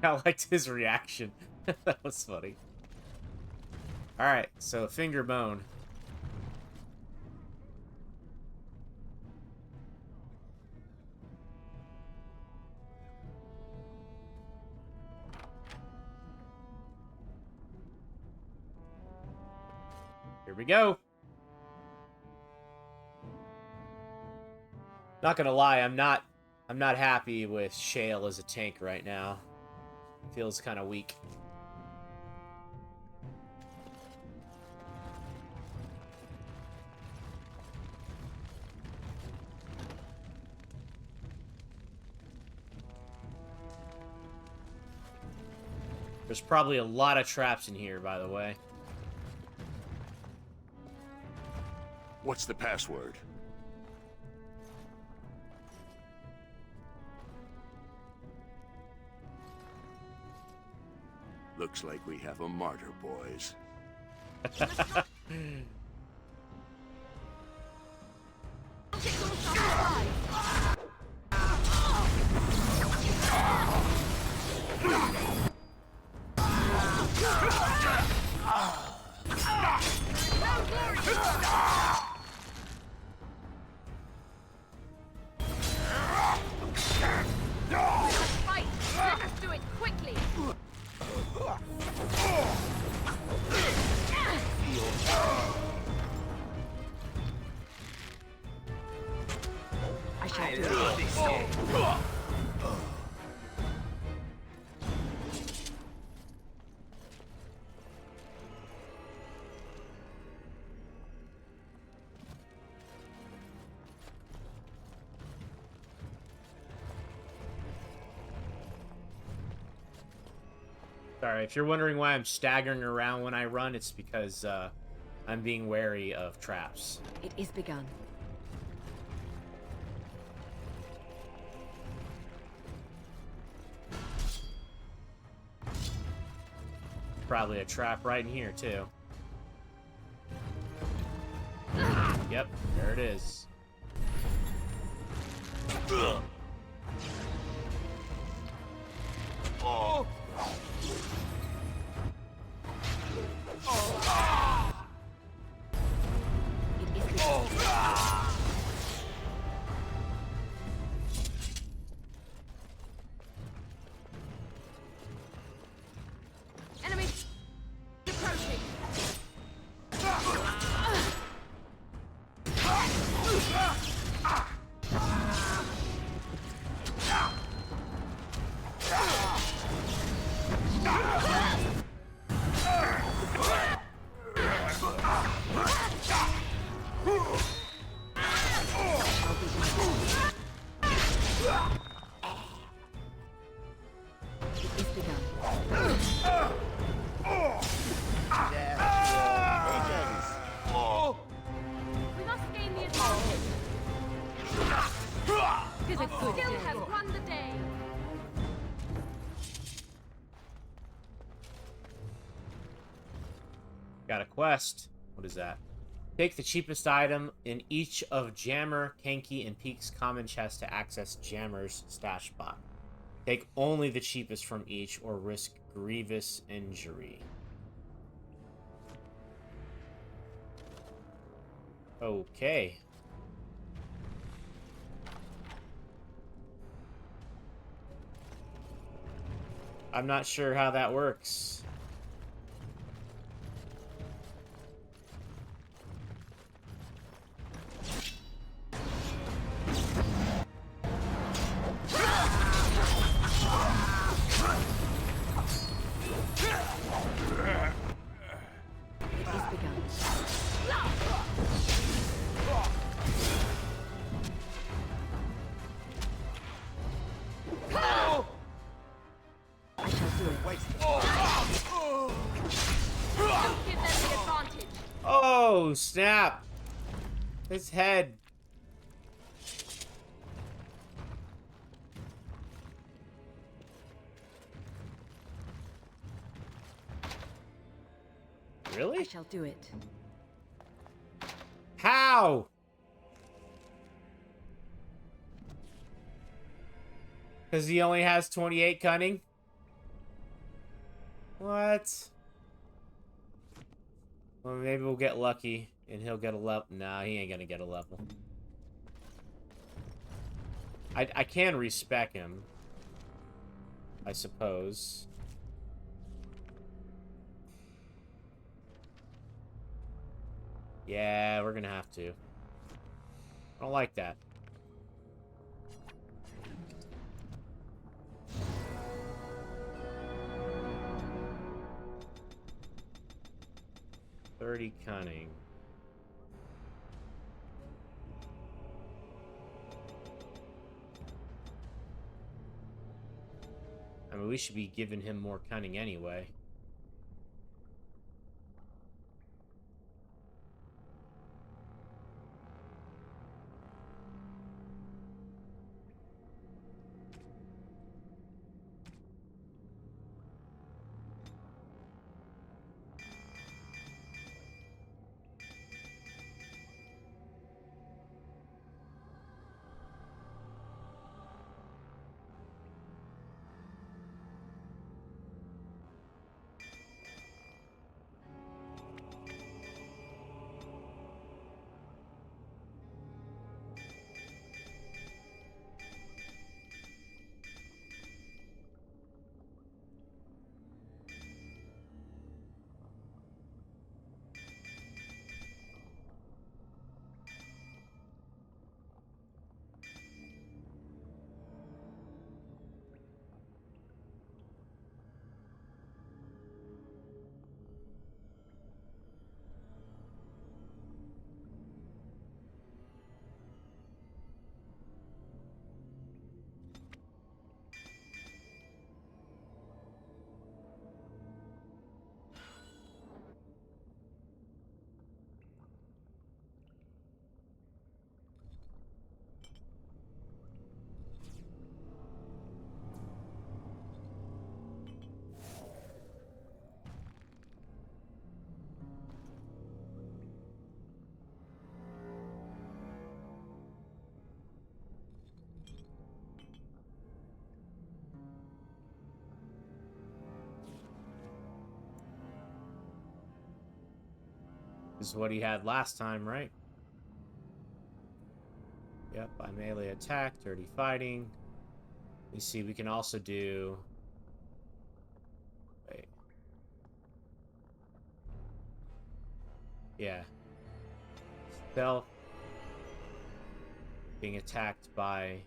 I liked his reaction. That was funny. Alright, so finger bone. Here we go. Not gonna lie, I'm not happy with Shale as a tank right now. Feels kind of weak. There's probably a lot of traps in here, by the way. What's the password? Looks like we have a martyr, boys. Fight! Let us do it quickly! I shall do it. Sorry, if you're wondering why I'm staggering around when I run, it's because I'm being wary of traps. It is begun. Probably a trap right in here, too. Yep, there it is. Oh! Enemy approaching. We must gain the advantage. Tis a good Skill day. has won the day. Got a quest. What is that? Take the cheapest item in each of Jammer, Kanky, and Peek's common chests to access Jammer's stash spot. Take only the cheapest from each or risk grievous injury. Okay. I'm not sure how that works. It is begun. I shall do it. Don't give them the advantage. Oh, snap. His head. Really? I shall do it. How? Because he only has 28 cunning? What? Well, maybe we'll get lucky and he'll get a level. Nah, he ain't gonna get a level. I can respec him, I suppose. Yeah, we're gonna have to. I don't like that. $30 cunning. I mean, Well, we should be giving him more cunning anyway. This is what he had last time, right? Yep, by melee attack, dirty fighting. You see, we can also do... Wait. Yeah. Stealth. Being attacked by...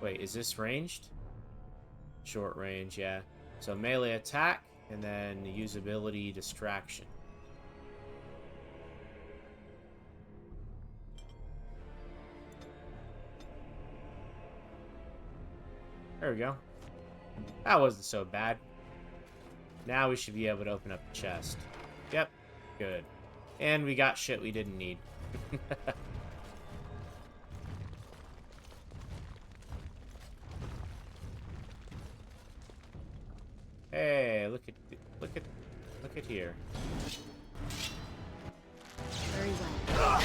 Wait, is this ranged? Short range, yeah. So melee attack, and then usability distraction. There we go. That wasn't so bad. Now we should be able to open up the chest. Yep, good. And we got shit we didn't need. Hey, look at here. Very well.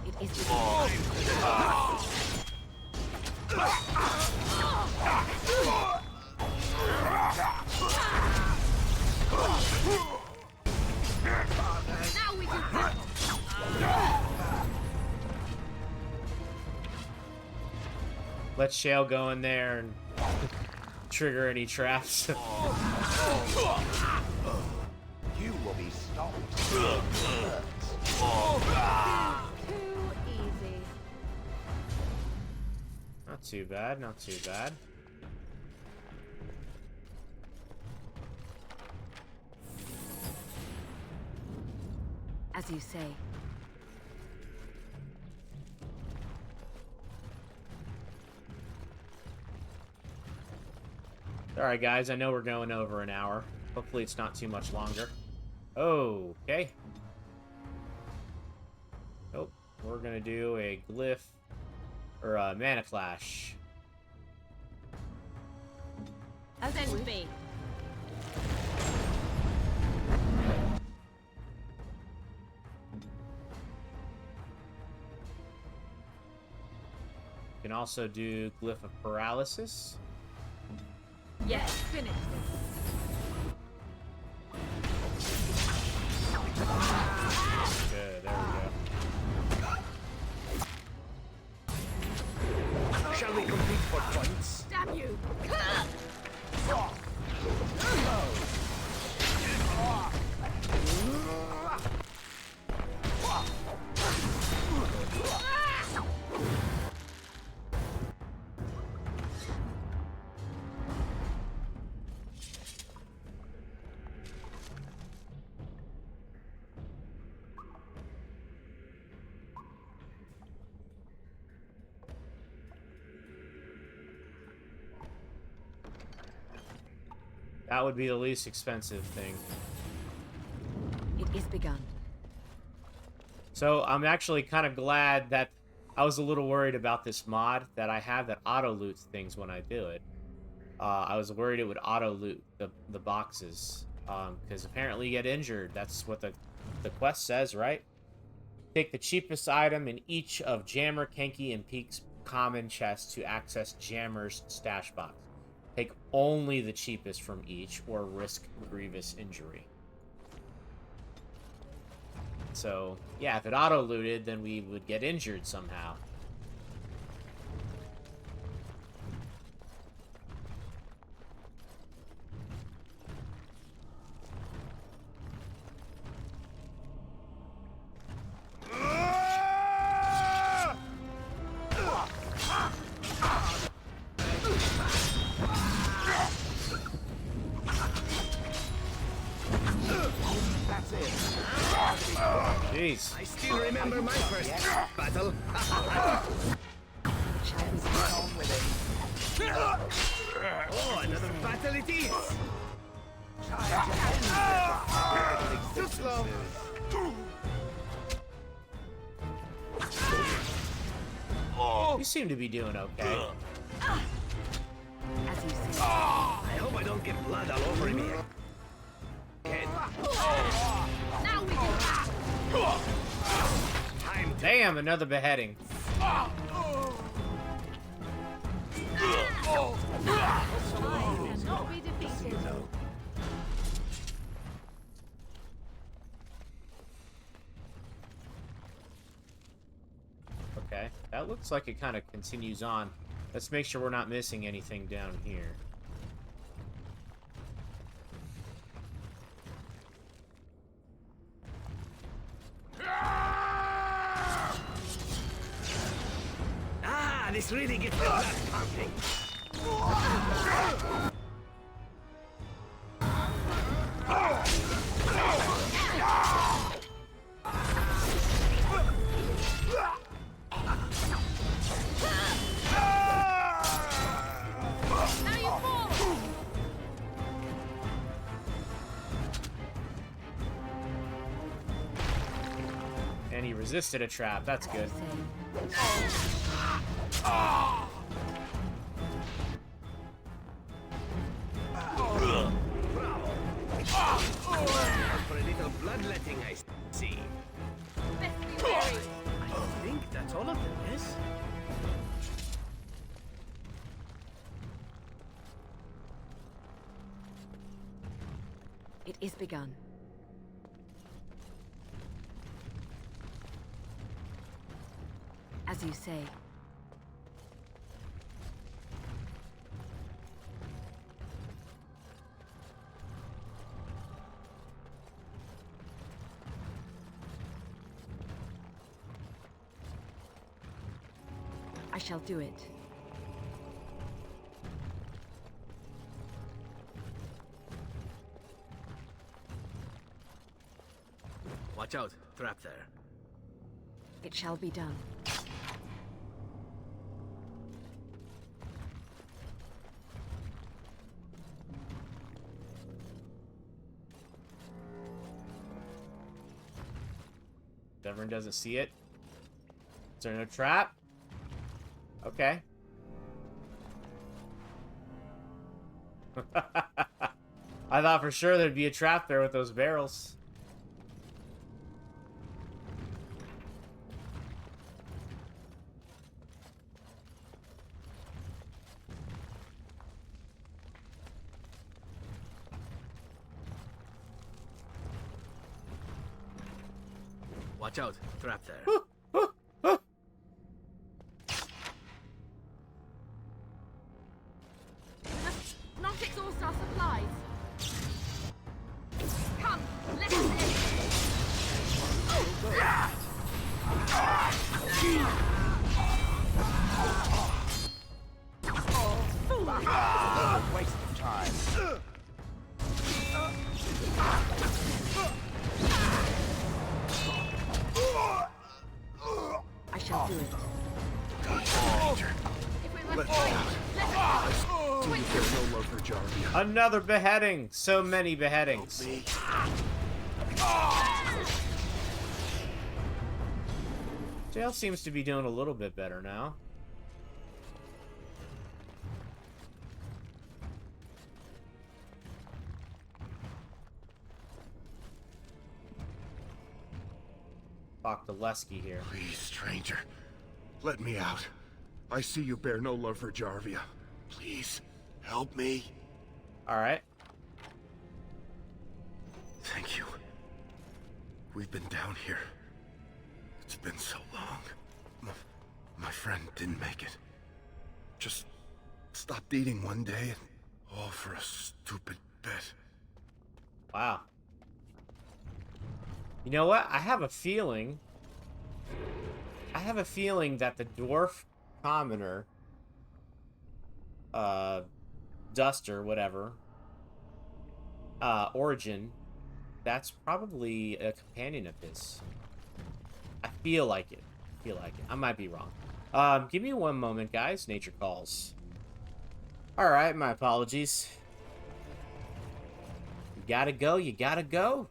It is Now we can. Let Shale go in there and trigger any traps. You will be stopped. Too easy. Not too bad, not too bad. as you say. Alright guys, I know we're going over an hour. Hopefully it's not too much longer. Okay. Nope. We're gonna do a glyph or a mana clash. Send me. You can also do glyph of paralysis. Yes, finish Good, there we go. Shall we compete for points? Damn you! That would be the least expensive thing. It is begun. So I'm actually kind of glad that I was a little worried about this mod that I have that auto-loots things when I do it. I was worried it would auto-loot the boxes. Because apparently you get injured. That's what the quest says, right? Take the cheapest item in each of Jammer, Kenki, and Peek's common chests to access Jammer's stash box. Take only the cheapest from each, or risk grievous injury. So, yeah, if it auto-looted, then we would get injured somehow. Jeez. I still remember my first battle. Oh, another battle it is. Too slow. You seem to be doing okay. As you say. I hope I don't get blood all over me. Now we can. Damn, another beheading. Cannot be defeated. Okay, that looks like it kind of continues on. Let's make sure we're not missing anything down here. Ah, this really gets the blood pumping. Now you fall. And he resisted a trap. That's good. For a little bloodletting, I see. Best be wary. I think that's all of them, yes? It is begun. As you say. I shall do it. Watch out, trap there. It shall be done. Everyone doesn't see it. Is there no trap? Okay. I thought for sure there'd be a trap there with those barrels. Watch out, trap there. Not exhaust our supplies. Come, let us in. Waste of time. I shall do it. If we must fight, let us Do you feel no love for Jarvia. Another beheading! So many beheadings. Jail seems to be doing a little bit better now. Talk to Lesky here. Please, stranger. Let me out. I see you bear no love for Jarvia. Please, help me. Alright. Thank you. We've been down here. It's been so long. My friend didn't make it. Just stopped eating one day, and all for a stupid bet. Wow. You know what? I have a feeling that the dwarf commoner, Duster, whatever, Origin, that's probably a companion of his. I feel like it. I might be wrong. Give me one moment, guys. Nature calls. Alright, my apologies. You gotta go, you gotta go.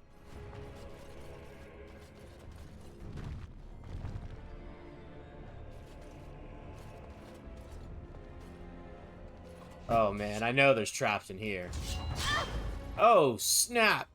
Oh man, I know there's traps in here. Oh, snap!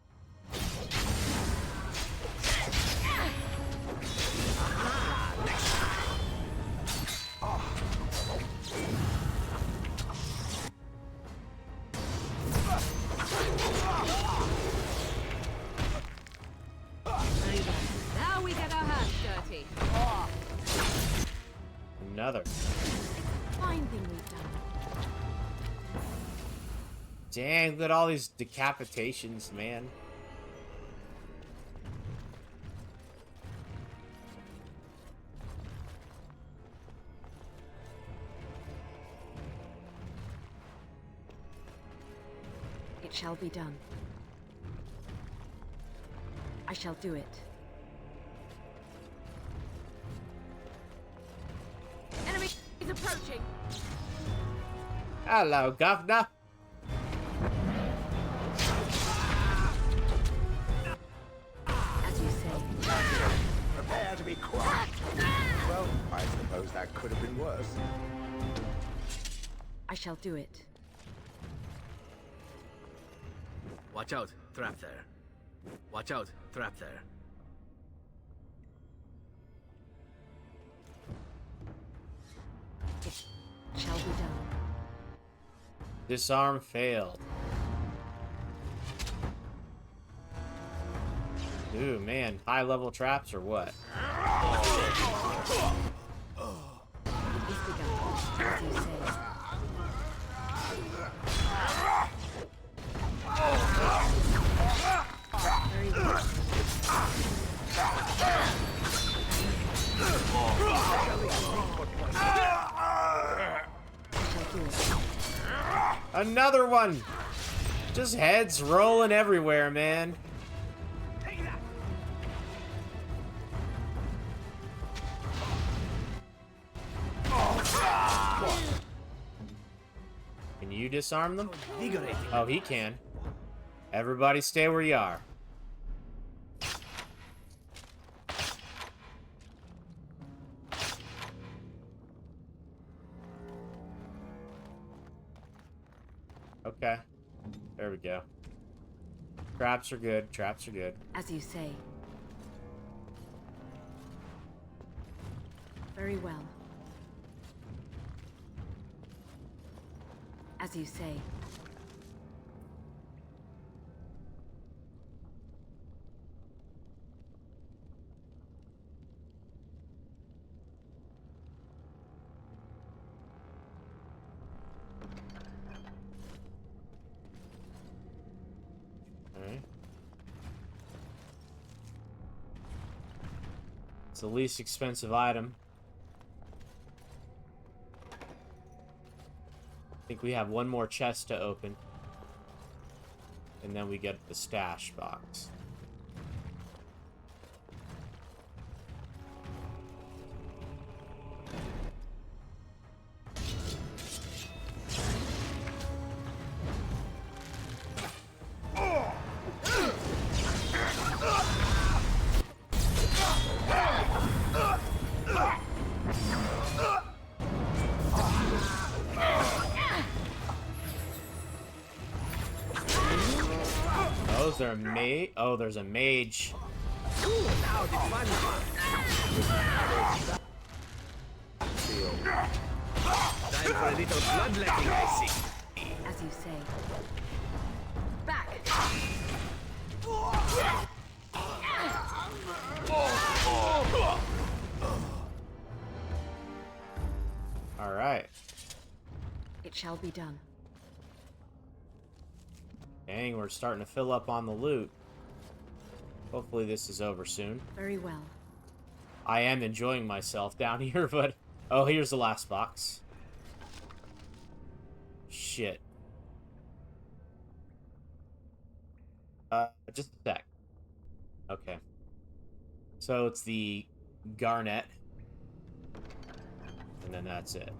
Now we get our hands dirty. Another. Fine thing we've done. Dang, look at all these decapitations, man. It shall be done. I shall do it. Enemy is approaching. Hello, Governor. As you say. Prepare to be crushed. Well, I suppose that could have been worse. I shall do it. Watch out, trap there. Watch out, trap there. It shall be done. Disarm failed. Ooh, man. High-level traps or what? It is begun, as you say. Very well. Another one! Just heads rolling everywhere, man. Can you disarm them? Oh, he can. Everybody stay where you are. Okay. There we go. Traps are good. Traps are good. As you say. Very well. As you say. It's the least expensive item. I think we have one more chest to open. And then we get the stash box. Oh, is there a mage? Oh, there's a mage. Ooh, now the fun part. Time for a little bloodletting, I see. As you say. Back! Alright. It shall be done. Dang, we're starting to fill up on the loot. Hopefully this is over soon. Very well. I am enjoying myself down here, but... Oh, here's the last box. Shit. Just a sec. Okay. So it's the garnet. And then that's it.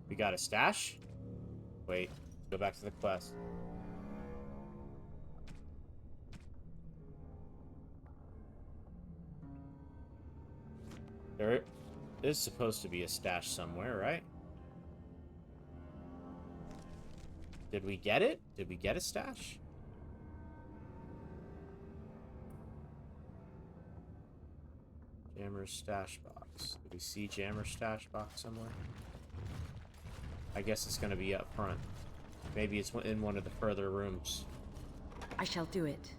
We got a stash? Wait, go back to the quest. There is supposed to be a stash somewhere, right? Did we get it? Did we get a stash? Jammer's stash box. Did we see Jammer's stash box somewhere? I guess it's going to be up front. Maybe it's in one of the further rooms. I shall do it.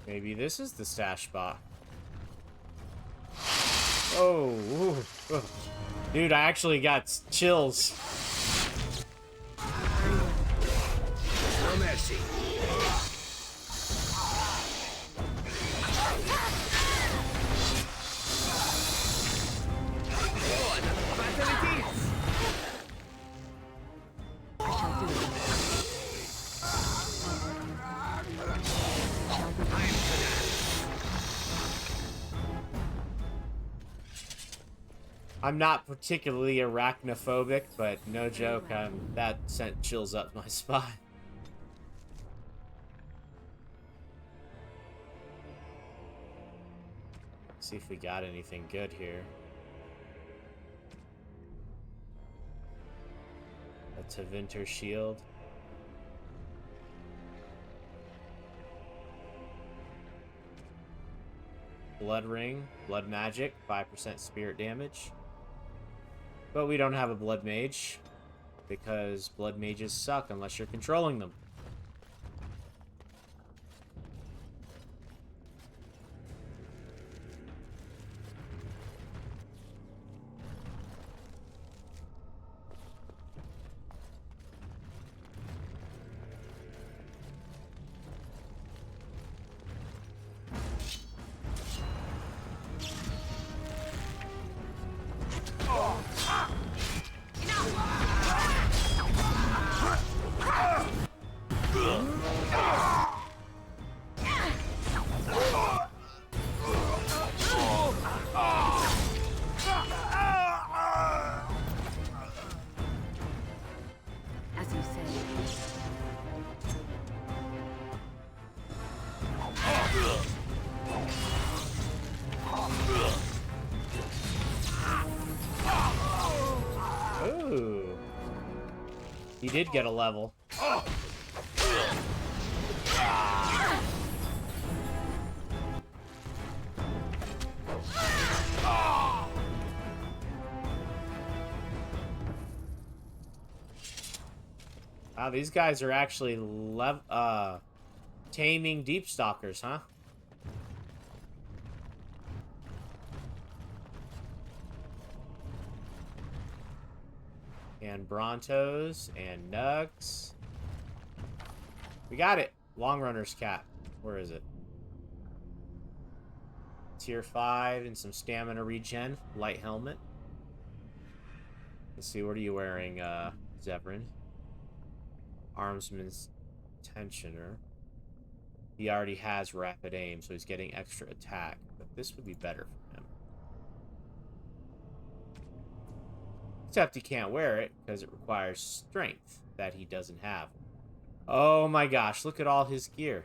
Maybe this is the stash spot. Oh, ooh, ooh. Dude, I actually got chills. No mercy. Oh, another battle it is. I shall do it. I'm not particularly arachnophobic, but no joke, that sent chills up my spine. See if we got anything good here. A Tevinter shield. Blood ring, blood magic, 5% spirit damage. But we don't have a blood mage, because blood mages suck unless you're controlling them. As you say. Ooh. He did get a level. Wow, these guys are actually taming deep stalkers, huh? And Brontos and Nugs. We got it. Long Runner's cap. Where is it? Tier 5 and some stamina regen. Light helmet. Let's see, what are you wearing, Zevran? Armsman's tensioner. He already has rapid aim, so he's getting extra attack. But this would be better for him. Except he can't wear it because it requires strength that he doesn't have. Oh my gosh, look at all his gear.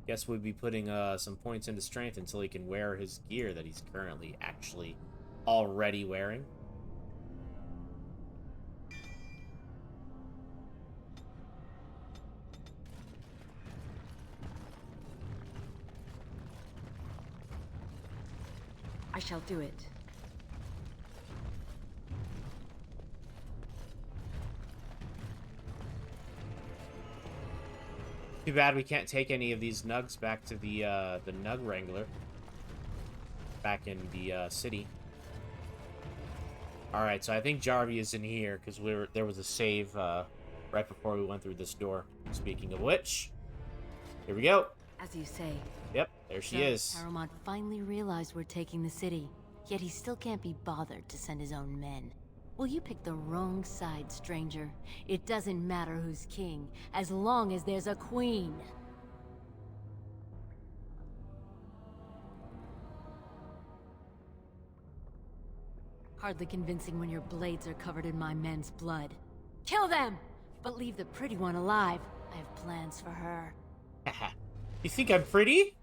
Guess we'd be putting some points into strength until he can wear his gear that he's currently actually already wearing. I shall do it. Too bad we can't take any of these nugs back to the Nug Wrangler. Back in the city. Alright, so I think Jarvie is in here, because there was a save right before we went through this door. Speaking of which, here we go. As you say. Yep, there she is. Harrowmont finally realized we're taking the city, yet he still can't be bothered to send his own men. Well, you picked the wrong side, stranger. It doesn't matter who's king, as long as there's a queen. Hardly convincing when your blades are covered in my men's blood. Kill them! But leave the pretty one alive. I have plans for her. You think I'm pretty?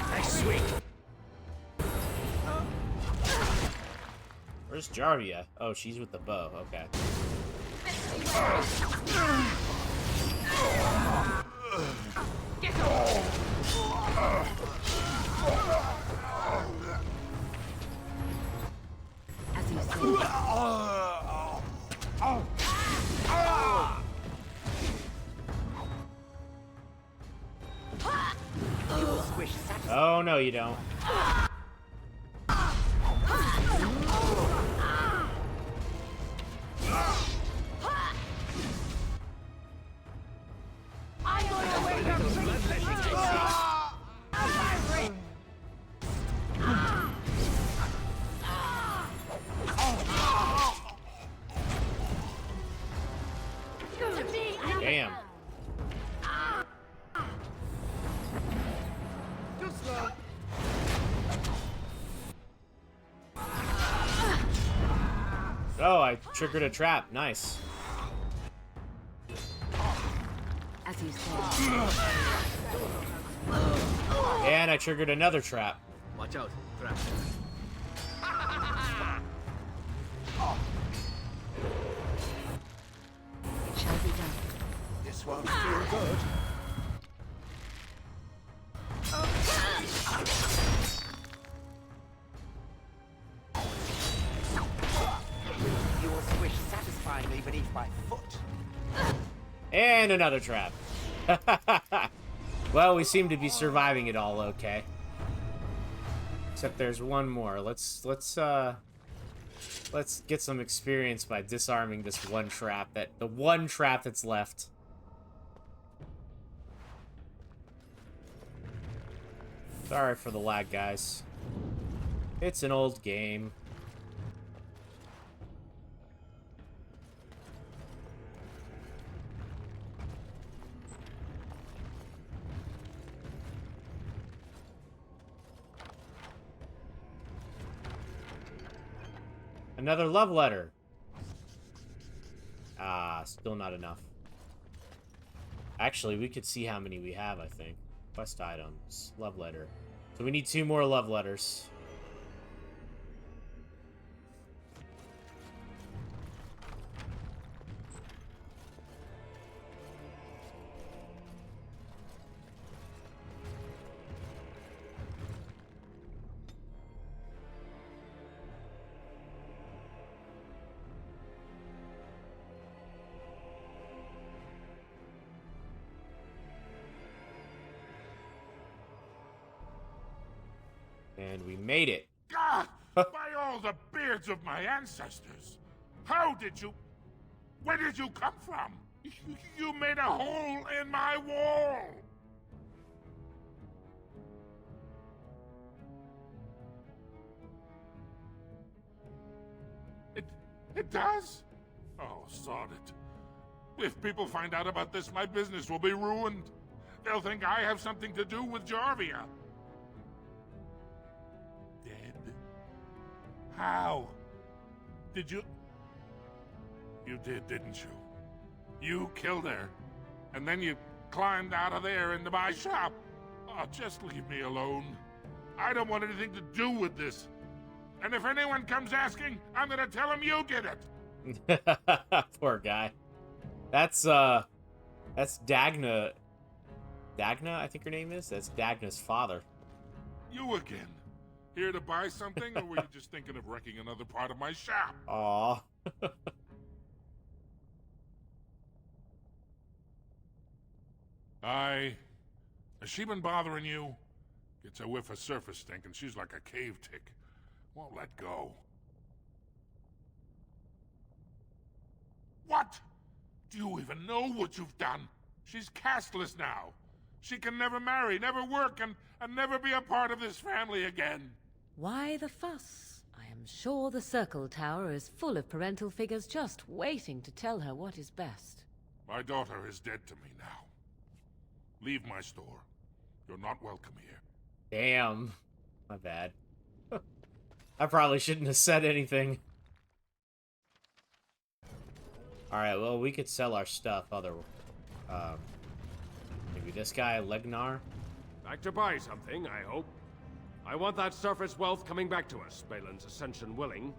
Nice swing. Where's Jarvie at? Oh, she's with the bow. Okay. Get off! As you say. Oh, no, you don't. Damn. Too slow. Oh, I triggered a trap. Nice. As you say. And I triggered another trap. Watch out, trap. It shall be done. This won't feel good. Your swish satisfying me beneath my foot. And another trap. Well, we seem to be surviving it all okay. Except there's one more. Let's get some experience by disarming this one trap the one trap that's left. Sorry for the lag, guys. It's an old game. Another love letter. Ah, still not enough. Actually, we could see how many we have, I think. Quest items. Love letter. So we need 2 more love letters. And we made it. God! By all the beards of my ancestors! How did you... Where did you come from? You made a hole in my wall! It does? Oh, sod it. If people find out about this, my business will be ruined. They'll think I have something to do with Jarvia. Dead? How? Did you... You did, didn't you? You killed her. And then you climbed out of there into my shop. Oh, just leave me alone. I don't want anything to do with this. And if anyone comes asking, I'm gonna tell them you did it. Poor guy. That's Dagna. Dagna, I think her name is? That's Dagna's father. You again. Here to buy something, or were you just thinking of wrecking another part of my shop? Aw. Has she been bothering you? Gets a whiff of surface stink, and she's like a cave tick. Won't let go. What? Do you even know what you've done? She's castless now. She can never marry, never work, and never be a part of this family again. Why the fuss? I am sure the Circle Tower is full of parental figures just waiting to tell her what is best. My daughter is dead to me now. Leave my store. You're not welcome here. Damn. My bad. I probably shouldn't have said anything. Alright, well, we could sell our stuff maybe this guy, Legnar. Back to buy something, I hope. I want that surface wealth coming back to us, Balin's ascension willing.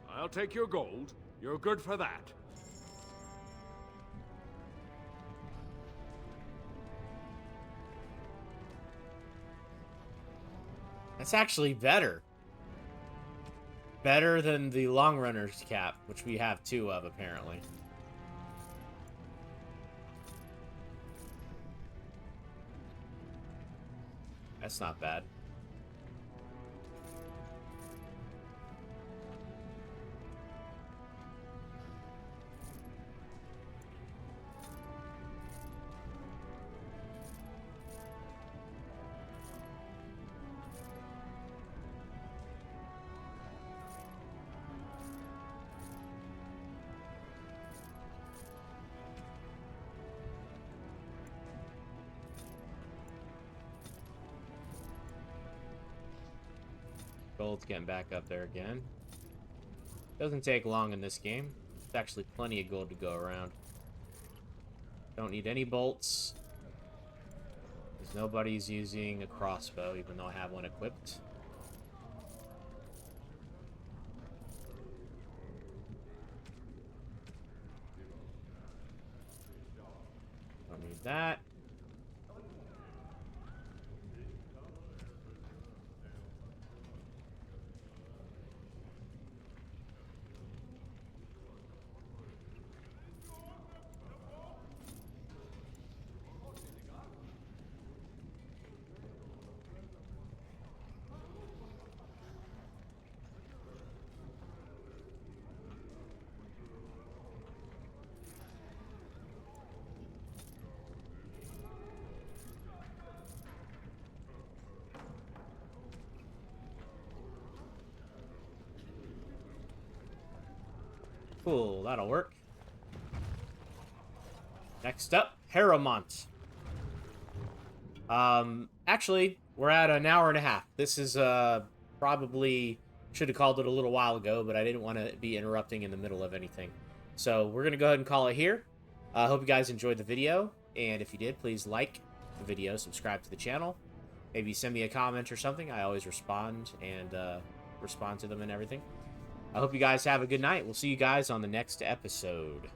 I'll take your gold. You're good for that. That's actually better. Better than the long runner's cap, which we have 2 of, apparently. That's not bad. Gold's getting back up there again. Doesn't take long in this game. There's actually plenty of gold to go around. Don't need any bolts. Because nobody's using a crossbow, even though I have one equipped. Don't need that. Cool, that'll work. Next up, Harrowmont. Actually, we're at an hour and a half. This is, probably should have called it a little while ago, but I didn't want to be interrupting in the middle of anything. So we're going to go ahead and call it here. I hope you guys enjoyed the video, and if you did, please like the video, subscribe to the channel, maybe send me a comment or something. I always respond and respond to them and everything. I hope you guys have a good night. We'll see you guys on the next episode.